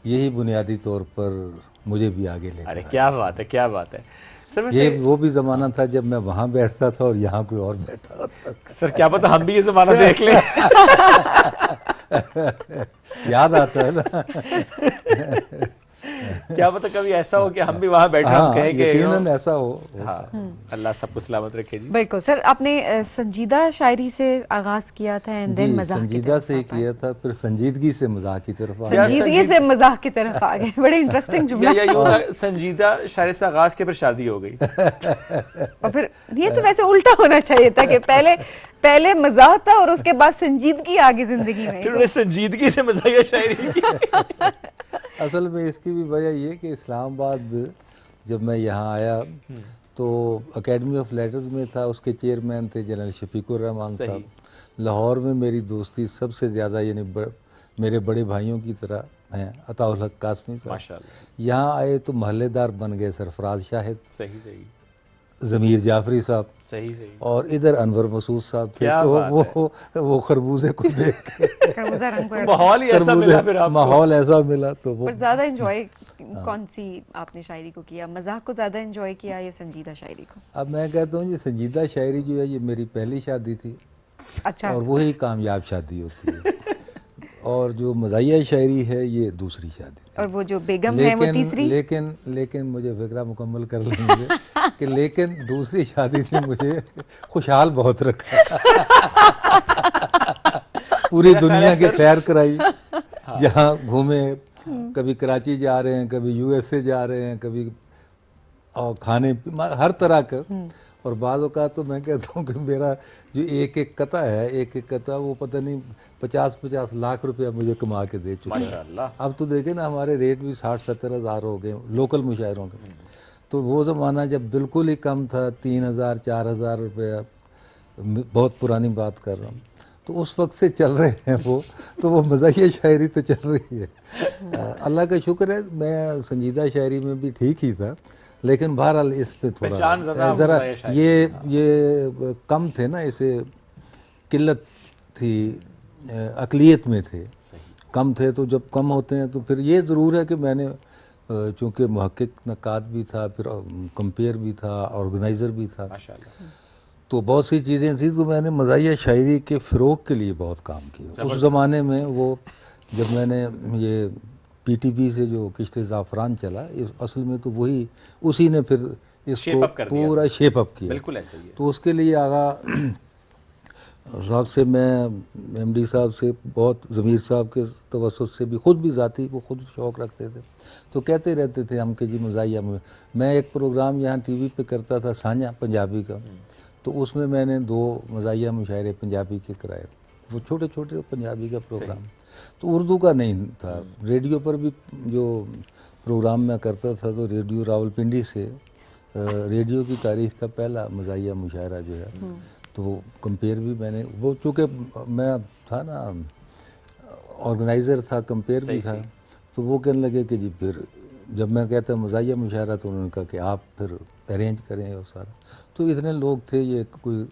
यही बुनियादी तौर पर मुझे भी आगे ले। अरे क्या बात है, क्या बात है सर। ये वो भी ज़माना था जब मैं वहाँ बैठता था और यहाँ कोई और बैठा होता था। सर क्या पता हम भी ये ज़माना देख लें। याद आता है ना। क्या पता कभी ऐसा हो कि हम भी वहाँ बैठे हम कहें कि यकीनन ऐसा हो। अल्लाह सबको सलामत रखे जी। बिल्कुल सर, आपने संजीदा शायरी से आगाज किया था एंड देन मजाक की संजीदा से ही किया था, फिर संजीदगी से मजाक की तरफ आ गए, संजीदगी से मजाक की तरफ आ गए। बड़े इंटरेस्टिंग जुमला। या यूं था, संजीदा शायरी से आगाज के फिर शादी हो गई। और फिर ये तो वैसे उल्टा होना चाहिए था कि पहले मजाक था और उसके बाद संजीदगी आगे जिंदगी में। फिर संजीदगी से मजाकिया शायरी की। असल में इसकी भी वजह ये कि इस्लामाबाद जब मैं यहाँ आया तो एकेडमी ऑफ लेटर्स में था, उसके चेयरमैन थे जनरल शफीकुर रहमान साहब। लाहौर में मेरी दोस्ती सबसे ज़्यादा यानी मेरे बड़े भाइयों की तरह हैं अताउल हक कासमी साहब। माशाअल्लाह। यहाँ आए तो महल्लेदार बन गए सरफराज शाहिद, सही ज़मीर जाफरी साहब, सही और इधर अनवर मसूद साहब थे। तो वो खरबूजे को देख के माहौल ही ऐसा मिला, फिर आपको माहौल ऐसा मिला तो वो। पर ज़्यादा एंजॉय कौन सी आपने शायरी को किया, मजाक को ज़्यादा एंजॉय किया या संजीदा शायरी को? अब मैं कहता हूँ ये संजीदा शायरी जो है ये मेरी पहली शादी थी। अच्छा। और वही कामयाब शादी होती है। और जो मज़ाहिया शायरी है ये दूसरी शादी थी। और वो जो बेगम है वो तीसरी। लेकिन मुझे फिक्रा मुकम्मल कर लेंगे कि लेकिन दूसरी शादी ने मुझे खुशहाल बहुत रखा। पूरी दुनिया की सैर कराई, जहाँ घूमे, कभी कराची जा रहे हैं, कभी यूएसए जा रहे हैं, कभी और खाने हर तरह का। और बाज़ औक़ात तो मैं कहता हूँ कि मेरा जो एक एक कता है, एक एक कता वो पता नहीं 50-50 लाख रुपया मुझे कमा के दे चुका है। अब तो देखें ना हमारे रेट भी 60-70 हज़ार हो गए लोकल मुशायरों के। तो वो ज़माना जब बिल्कुल ही कम था, 3,000-4,000 रुपया, बहुत पुरानी बात कर रहा हूँ, तो उस वक्त से चल रहे हैं वो। तो वो मज़ाहिया शायरी तो चल रही है। अल्लाह का शुक्र है मैं संजीदा शायरी में भी ठीक ही था, लेकिन बहरहाल इस पे थोड़ा ज़रा ये कम थे ना, इसे किल्लत थी, अक़लियत में थे, कम थे। तो जब कम होते हैं तो फिर ये ज़रूर है कि मैंने चूँकि मुहक्किक नक़ाद भी था, फिर कंपेयर भी था, ऑर्गेनाइज़र भी था, तो बहुत सी चीज़ें थी। तो मैंने मज़ाहिया शायरी के फ़रोग़ के लिए बहुत काम किया उस ज़माने में। वो जब मैंने ये पीटीवी से जो किश्ते ज़ाफ़रान चला, असल में तो वही उसी ने फिर इसको पूरा शेप अप किया। बिल्कुल ऐसा ही है। तो उसके लिए आगा साहब से मैं एमडी साहब से बहुत, ज़मीर साहब के तवस्सुत से भी, ख़ुद भी ज़ाती वो ख़ुद शौक़ रखते थे, तो कहते रहते थे हम कि जी मज़ाहिया में। मैं एक प्रोग्राम यहाँ टीवी पे करता था साझा पंजाबी का, तो उसमें मैंने 2 मज़ाहिया मुशायरे पंजाबी के कराए, वो छोटे छोटे पंजाबी का प्रोग्राम, तो उर्दू का नहीं था। रेडियो पर भी जो प्रोग्राम मैं करता था तो रेडियो रावलपिंडी से रेडियो की तारीख़ का पहला मज़ाहिया मुशायरा जो है, तो कंपेयर भी मैंने, वो चूँकि मैं था ना ऑर्गेनाइज़र था, कंपेयर भी था, तो वो कहने लगे कि जी फिर जब मैं कहता मज़ाहिया मुशायरा तो उन्होंने कहा कि आप फिर अरेंज करें और सारा। तो इतने लोग थे ये कोई,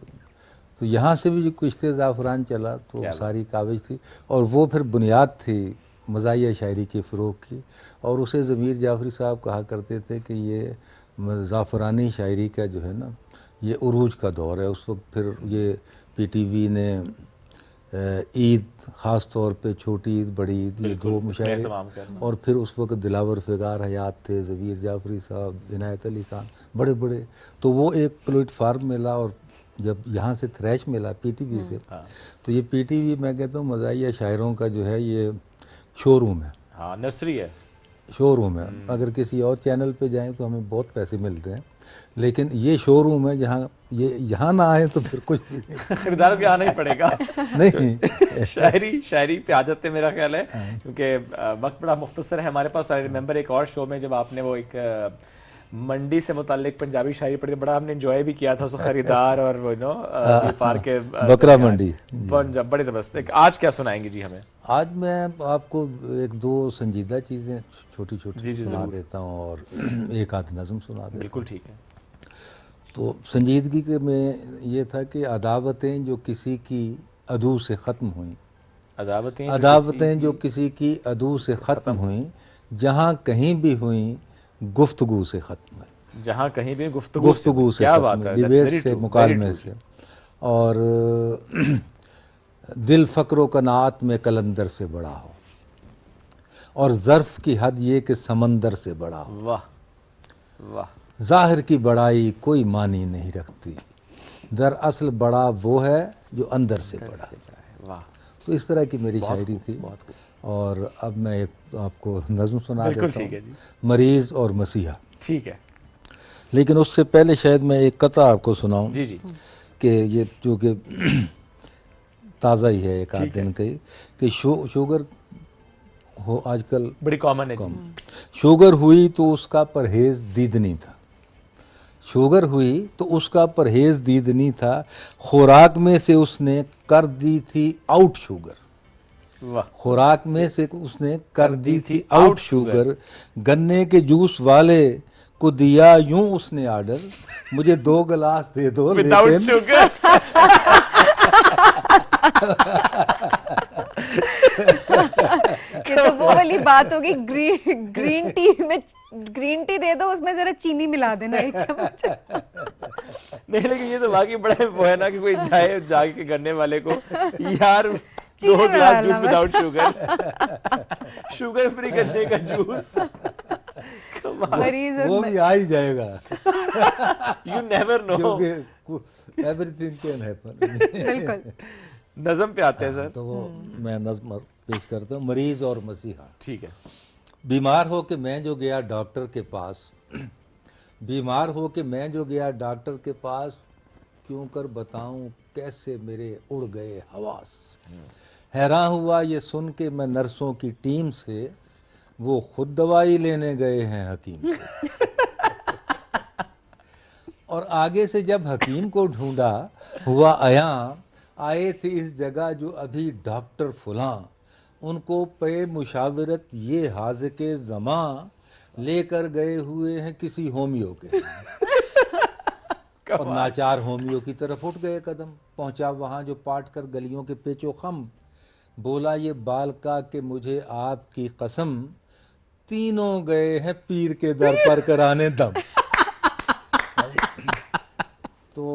तो यहाँ से भी जो किश्ते ज़ाफ़रान चला तो सारी काविश थी, और वो फिर बुनियाद थी मज़ाहिया शायरी के फ़रोग़ की। और उसे ज़मीर जाफ़री साहब कहा करते थे कि ये ज़ाफ़रानी शायरी का जो है ना ये उरूज का दौर है। उस वक्त फिर ये पीटीवी ने ईद, ख़ास तौर पे छोटी ईद, बड़ी ईद, ये 2 मुशायरे, और फिर उस वक्त दिलावर फ़िगार हयात थे, ज़मीर जाफ़री साहब, इनायत अली खान, बड़े बड़े। तो वो एक प्लेटफार्म मिला, और जब यहाँ से थ्रैश मिला पीटीवी से, तो ये पीटीवी मैं कहता हूँ मज़ाहिया शायरों का जो है ये शोरूम है। हाँ, नर्सरी है, शोरूम है। अगर किसी और चैनल पे जाएं तो हमें बहुत पैसे मिलते हैं, लेकिन ये शोरूम है जहाँ ये यहाँ ना आए तो फिर कुछ भी नहीं। खरीदारों के आना ही पड़ेगा। नहीं शायरी पे आ जाते मेरा ख्याल है, क्योंकि वक्त बड़ा मुख्तसर है हमारे पास। आई रिमेंबर एक और शो में जब आपने वो एक मंडी से मुताल्लिक पंजाबी शायरी पढ़ी, बड़ा हमने एंजॉय भी किया था उसको, खरीदार और वो नो व्यापार के बकरा मंडी पंजाब, बड़े ज़बरदस्त। आज क्या सुनाएंगे जी हमें? आज मैं आपको 1-2 संजीदा चीज़ें छोटी छोटी सुना देता हूँ और एक आध नज़म सुना देता हूँ। बिल्कुल ठीक है। तो संजीदगी के में ये था कि अदावतें जो किसी की अदू से ख़त्म हुई, अदावतें जो किसी की अदू से ख़त्म हुई, जहाँ कहीं भी हुई गुफ्तगू से ख़त्म हुई, जहाँ कहीं भी गुफ्तगू से ख़त्म हुई, डिबेट से, मुकालमे से। और दिल फ़क्र कनात में कलंदर से बड़ा हो, और ज़र्फ़ की हद ये कि समंदर से बड़ा हो। वाह वाह। ज़ाहिर की बड़ाई कोई मानी नहीं रखती, दरअसल बड़ा वो है जो अंदर से बड़ा है। वाह। तो इस तरह की मेरी शायरी थी। और अब मैं एक आपको नज़्म सुना देता हूँ, मरीज़ और मसीहा। ठीक है। लेकिन उससे पहले शायद मैं एक कथा आपको सुनाऊँ। जी जी। कि ये जो कि ताज़ा ही है, एक आध दिन का ही, कि शुगर हो आजकल बड़ी कॉमन है। शुगर हुई तो उसका परहेज़ दीदनी था, शुगर हुई तो उसका परहेज़ दीदनी था, खुराक में से उसने कर दी थी आउट शुगर। खुराक में से उसने कर दी थी आउट शुगर। गन्ने के जूस वाले को दिया यूं उसने आर्डर, मुझे 2 गिलास दे दो विदाउट शुगर। ये तो वो वाली बात होगी, ग्रीन टी दे दो, उसमें जरा चीनी मिला देना 1 चम्मच। नहीं, लेकिन ये तो वाकई बड़ा वो है ना कि कोई जाए जाके के गन्ने वाले को, यार 2 गिलास juice without sugar, sugar free गन्ने का जूस। वो भी आ ही जाएगा। You never know. क्योंकि everything can happen। बिल्कुल। नज़म पे आते हैं सर। तो वो मैं नज़म पेश करता हूँ, मरीज़ और मसीहा। ठीक है। बीमार हो के मैं जो गया डॉक्टर के पास, बीमार हो के मैं जो गया डॉक्टर के पास, क्यों कर बताऊं कैसे मेरे उड़ गए हवास। हैरान हुआ ये सुन के मैं नर्सों की टीम से, वो खुद दवाई लेने गए हैं हकीम से। और आगे से जब हकीम को ढूंढा हुआ आया, आए थे इस जगह जो अभी डॉक्टर फुलां, उनको पे मुशावरत ये हाज़िके ज़मां, लेकर गए हुए हैं किसी होमियो के। और नाचार होमियो की तरफ उठ गए कदम, पहुंचा वहां जो पाट कर गलियों के पेचो खम, बोला ये बालका कि मुझे आपकी कसम, तीनों गए हैं पीर के दर पर कराने दम। तो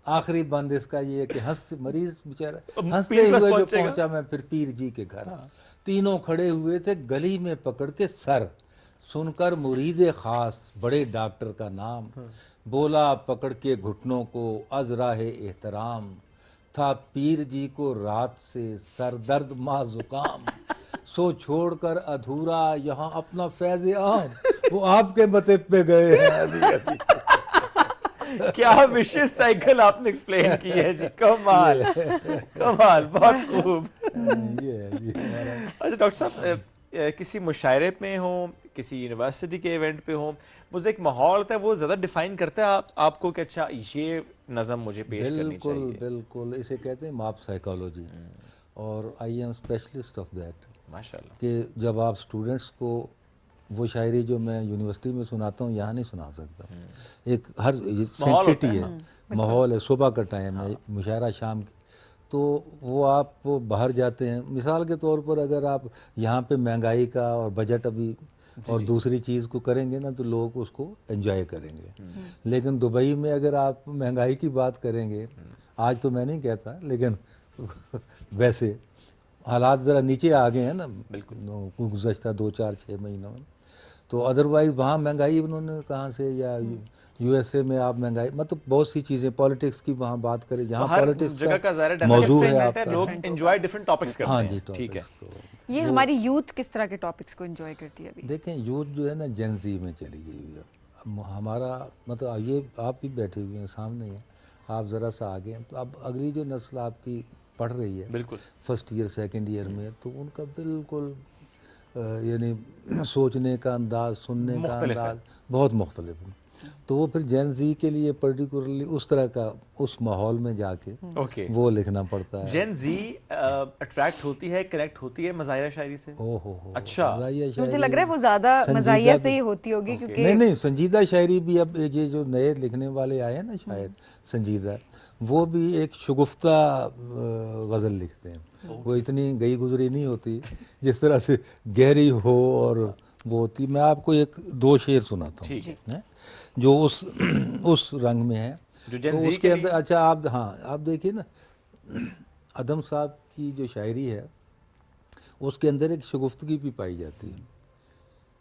आखिरी बंद इसका ये है कि मरीज बेचारा हंसते हुए जो पहुंचा मैं फिर पीर जी के घर। तीनों खड़े हुए थे गली में पकड़ के सर, सुनकर मुरीद खास बड़े डॉक्टर का नाम, बोला पकड़ के घुटनों को अज़राहे एहतराम, था पीर जी को रात से सर दर्द माँ जुकाम, सो छोड़कर अधूरा यहाँ अपना फैज़ आम, वो आपके मते पे गए हैं अभी अभी। क्या विशेष साइकिल आपने एक्सप्लेन की है जी, कमाल कमाल, बहुत खूब। अच्छा डॉक्टर साहब, किसी मुशायरे में हो, किसी यूनिवर्सिटी के इवेंट पे हो, मुझे एक माहौल होता है वो ज़्यादा डिफाइन करता है आपको कि अच्छा ये नज़म मुझे पेश करनी चाहिए। बिल्कुल, इसे कहते हैं माप साइकोलॉजी, और I am specialist of that. माशाल्लाह। कि जब आप स्टूडेंट्स को वो शायरी जो मैं यूनिवर्सिटी में सुनाता हूँ यहाँ नहीं सुना सकता, एक हर सेंसिटी है, माहौल है, सुबह का टाइम है, मुशायरा शाम की, तो वो आप बाहर जाते हैं, मिसाल के तौर पर अगर आप यहाँ पे महंगाई का और बजट अभी और दूसरी चीज़ को करेंगे ना तो लोग उसको एंजॉय करेंगे। लेकिन दुबई में अगर आप महंगाई की बात करेंगे, आज तो मैं नहीं कहता, लेकिन वैसे हालात ज़रा नीचे आ गए हैं ना गुज़श्ता 2-4-6 महीनों में, तो अदरवाइज़ वहाँ महंगाई उन्होंने कहाँ से, या यूएसए में आप महंगाई, मतलब बहुत सी चीज़ें, पॉलिटिक्स की वहाँ बात करें, जहाँ पॉलिटिक्स का मौजूद है, आप लोग एंजॉय डिफरेंट टॉपिक्स करते हैं। हाँ जी, ठीक है। ये हमारी यूथ किस तरह के टॉपिक्स को एंजॉय करती है अभी? देखें यूथ जो है ना जेनजी में चली गई है। हमारा मतलब ये आप भी बैठे हुए हैं सामने है, आप ज़रा सा आगे हैं, तो अब अगली जो नस्ल आपकी पढ़ रही है, बिल्कुल फर्स्ट ईयर सेकंड ईयर में, तो उनका बिल्कुल यानी सोचने का अंदाज, सुनने का अंदाज बहुत मुख्तलिफ है। तो वो फिर जेन जी के लिए पर्टिकुलरली उस तरह का उस माहौल में जाके वो लिखना पड़ता है। जेन जी अट्रैक्ट होती है, कनेक्ट होती है मज़ाहिरा शायरी से। ओहो, अच्छा, मुझे लग रहा है वो ज्यादा मज़ाहिया से ही होती होगी, क्योंकि नहीं संजीदा शायरी भी अब ये जो नए लिखने वाले आए हैं ना शायर संजीदा, वो भी एक शुगुफ्ता गज़ल लिखते हैं। वो इतनी गई गुजरी नहीं होती जिस तरह से गहरी हो और वो होती। मैं आपको एक दो शेर सुनाता हूँ जो उस रंग में है, जो तो उसके अंदर अच्छा आप देखिए ना, अदम साहब की जो शायरी है उसके अंदर एक शगुफ्तगी भी पाई जाती है,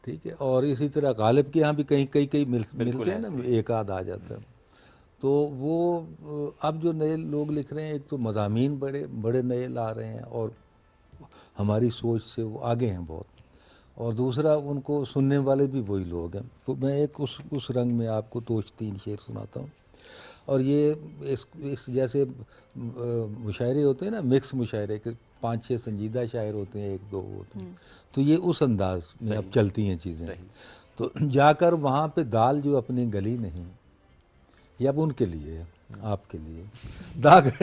ठीक है। और इसी तरह गालिब के यहाँ भी कई मिलते हैं ना, एक आध आ जाता है। तो वो अब जो नए लोग लिख रहे हैं, एक तो मज़ामीन बड़े नए ला रहे हैं और हमारी सोच से वो आगे हैं बहुत, और दूसरा उनको सुनने वाले भी वही लोग हैं। तो मैं एक उस रंग में आपको 2-3 शेर सुनाता हूँ। और ये इस जैसे मुशायरे होते हैं ना, मिक्स मुशायरे के 5-6 संजीदा शायर होते हैं, 1-2 होते हैं, तो ये उस अंदाज में अब चलती हैं चीज़ें। तो जाकर वहाँ पे दाल जो अपनी गली नहीं, ये अब उनके लिए आपके लिए,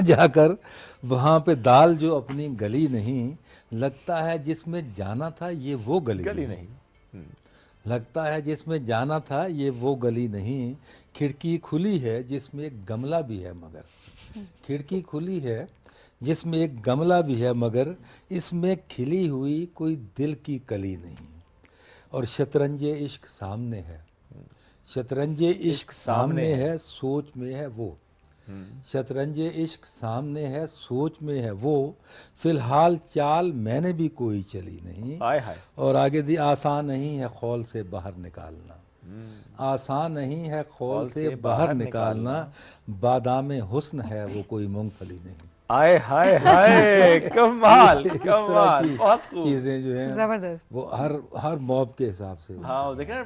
जाकर वहाँ पे दाल जो अपनी गली नहीं, लगता है जिसमें जाना था ये वो गली नहीं। लगता है जिसमें जाना था ये वो गली नहीं, खिड़की खुली है जिसमें एक गमला भी है मगर, खिड़की खुली है जिसमें एक गमला भी है मगर, इसमें खिली हुई कोई दिल की कली नहीं। और शतरंजे इश्क सामने है, शतरंजे इश्क सामने है, सोच में है वो, शतरंजे इश्क सामने है, सोच में है वो, फिलहाल चाल मैंने भी कोई चली नहीं। और आगे दी, आसान नहीं है खौल से बाहर निकालना, आसान नहीं है खौल से बाहर निकालना, बादामे हुस्न है वो कोई मूंगफली नहीं। आए हाय हाय, कमाल कमाल, बहुत खूब। चीजें जो हैं जबरदस्त, वो हर मॉब के हिसाब से। हाँ देखिए ना,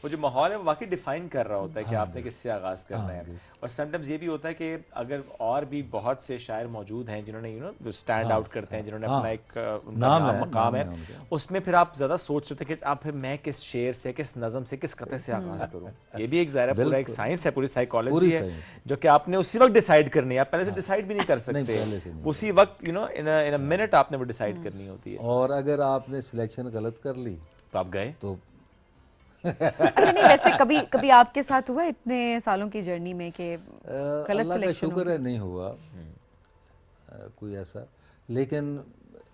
वो जो माहौल है वो वाकई डिफाइन कर रहा होता है कि आपने किससे आगाज़ करना है। और समटाइम्स ये भी होता है कि अगर और भी बहुत से शायर मौजूद हैं जिन्होंने जो स्टैंड आउट करते हैं, जिन्होंने अपना एक उनका मकाम है, उसमें फिर आप ज़्यादा सोच सकते हैं कि आप फिर मैं किस शेर से, किस नज़म से, किस कते से आगाज़ करूँ। ये भी एक ज़ाहिर पूरा एक साइंस है, पूरी साइकोलॉजी है, जो कि आपने उसी वक्त डिसाइड करनी है। आप पहले से डिसाइड भी नहीं कर सकते, उसी वक्त इन अ मिनट आपने वो डिसाइड करनी होती है। और अगर आपने सिलेक्शन गलत कर ली तो आप गए तो अच्छा नहीं, वैसे कभी आपके साथ हुआ इतने सालों की जर्नी में कि गलत अल्लाह का शुक्र है नहीं हुआ कोई ऐसा, लेकिन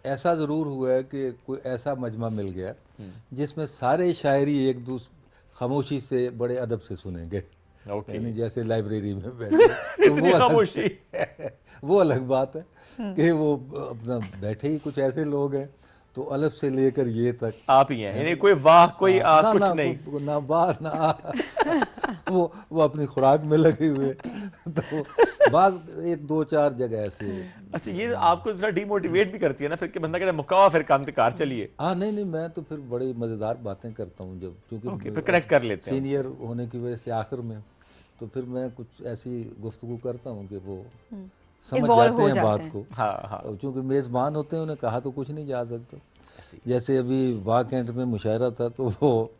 ऐसा ज़रूर हुआ है कि कोई ऐसा मजमा मिल गया जिसमें सारे शायरी एक दूसरे खामोशी से बड़े अदब से सुनेंगे, यानी जैसे लाइब्रेरी में बैठे तो वो अलग बात है कि वो अपना बैठे ही कुछ ऐसे लोग हैं, तो अलफ से लेकर ये तक आप ही हैं, यानी कोई वाह कोई कुछ नहीं, ना वाह ना वो अपनी खुराक में लगे हुए। तो बाज 1-2-4 जगह ऐसे। अच्छा, ये आपको जरा डिमोटिवेट भी करती है ना फिर कि बंदा कहता है मुकावा फिर काम कार चलिए। हाँ नहीं, मैं तो फिर बड़ी मज़ेदार बातें करता हूँ जब, क्योंकि फिर कनेक्ट कर लेते हैं सीनियर होने की वजह से आखिर में, तो फिर मैं कुछ ऐसी गुफ्तगू करता हूँ कि वो समझ जाते हैं बात को। हाँ। क्योंकि मेज़बान होते हैं, उन्हें कहा तो कुछ नहीं जा सकता। जैसे अभी वाह कैंट में मुशायरा था, तो वो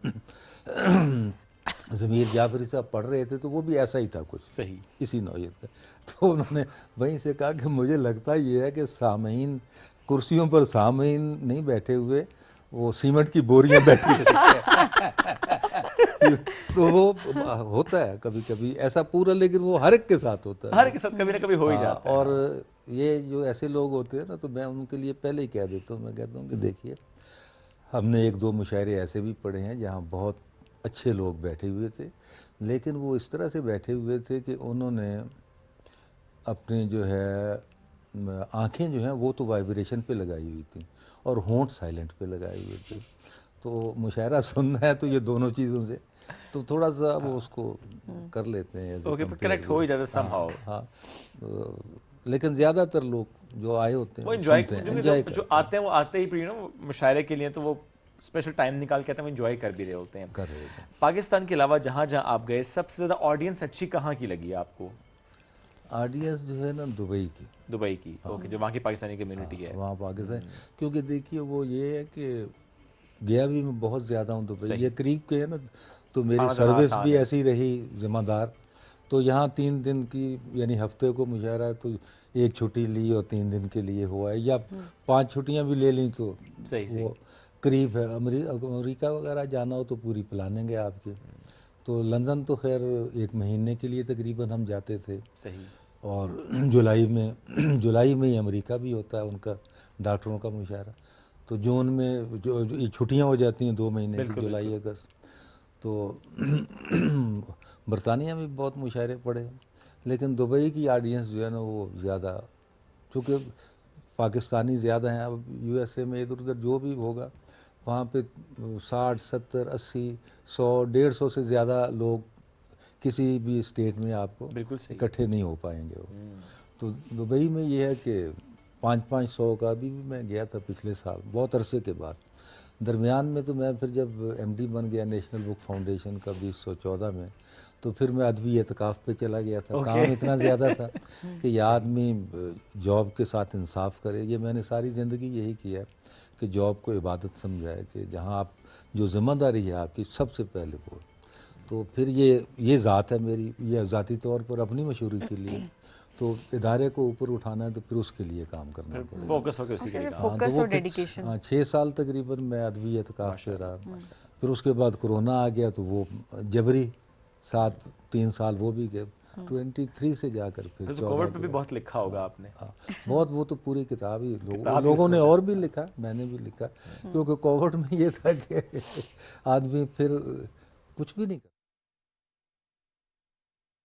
ज़मीर जाफरी साहब पढ़ रहे थे, तो वो भी ऐसा ही था कुछ सही इसी नौयत का। तो उन्होंने वहीं से कहा कि मुझे लगता ये है कि सामीन कुर्सियों पर सामीन नहीं बैठे हुए, वो सीमेंट की बोरियां बैठी तो वो होता है कभी कभी ऐसा पूरा, लेकिन वो हर एक के साथ होता है, हर एक के साथ कभी ना कभी हो ही जाता है। और ये जो ऐसे लोग होते हैं ना, तो मैं उनके लिए पहले ही कह देता हूँ, मैं कहता हूँ कि देखिए, हमने 1-2 मुशायरे ऐसे भी पढ़े हैं जहाँ बहुत अच्छे लोग बैठे हुए थे, लेकिन वो इस तरह से बैठे हुए थे कि उन्होंने अपनी जो है आँखें जो हैं वो तो वाइब्रेशन पे लगाई हुई थी और होंठ साइलेंट पे लगाए हुए थे। तो मुशायरा सुनना है तो ये दोनों चीज़ों से तो थोड़ा सा वो उसको कर लेते हैं, ओके, कनेक्ट हो ही जाता समहाउ। हाँ, लेकिन ज़्यादातर लोग जो आए होते हैं वो एंजॉय जो आते हैं, वो आते ही मुशायरे के लिए, तो वो स्पेशल टाइम निकाल के आते हैं, वो एंजॉय कर भी रहे होते हैं। पाकिस्तान के अलावा जहाँ जहाँ आप गए, सबसे ज़्यादा ऑडियंस अच्छी कहाँ की लगी आपको? ऑडियंस जो है ना दुबई की, ओके, जो वहाँ की पाकिस्तानी कम्युनिटी है वहाँ पाकिस्तान, क्योंकि देखिए वो ये है कि गया भी मैं बहुत ज़्यादा हूँ दुबई, ये करीब के है ना, तो मेरी सर्विस भी ऐसी रही ज़िम्मेदार। तो यहाँ 3 दिन की यानी हफ्ते को मुशायरा है तो 1 छुट्टी ली और 3 दिन के लिए हुआ है, या 5 छुट्टियाँ भी ले ली तो वो करीब है। अमेरिका वगैरह जाना हो तो पूरी प्लानिंग है आपकी। तो लंदन तो खैर 1 महीने के लिए तकरीबन हम जाते थे। सही। और जुलाई में ही अमेरिका भी होता है उनका डॉक्टरों का मुशायरा। तो जून में जो छुट्टियां हो जाती हैं 2 महीने की, जुलाई अगस्त। तो बरतानिया में बहुत मुशायरे पड़े, लेकिन दुबई की ऑडियंस जो है ना वो ज़्यादा, चूँकि पाकिस्तानी ज़्यादा हैं। अब यूएसए में इधर उधर जो भी होगा वहाँ पे 60, 70, 80, 100, 150 से ज़्यादा लोग किसी भी स्टेट में आपको इकट्ठे नहीं हो पाएंगे वो। तो दुबई में ये है कि 500 का भी मैं गया था पिछले साल, बहुत अरसे के बाद। दरमियान में तो मैं फिर जब एमडी बन गया नेशनल बुक फाउंडेशन का 2014 में, तो फिर मैं अदबी एतकाफ़ पे चला गया था। काम इतना ज़्यादा था कि ये आदमी जॉब के साथ इंसाफ करे। ये मैंने सारी ज़िंदगी यही किया कि जॉब को इबादत समझाए, कि जहाँ आप जो ज़िम्मेदारी है आपकी सबसे पहले वो। तो फिर ये ज़ात है मेरी, ये ज़ाती तौर पर अपनी मशहूरी के लिए। तो इदारे को ऊपर उठाना है तो फिर उसके लिए काम करना पड़ेगा, फोकस होकर उसी के लिए। फोकस और डेडिकेशन। हाँ, 6 साल तकरीबन मैं अदबी एतकाफ़ से रहा। फिर उसके बाद कोरोना आ गया तो वो जबरी 3 साल वो भी गए। 23 से जाकर फिर कोविड पे भी बहुत लिखा होगा आपने। बहुत, वो तो पूरी किताब ही लोगों ने और भी लिखा, मैंने भी लिखा, क्योंकि कोविड में ये था कि आदमी फिर कुछ भी नहीं कर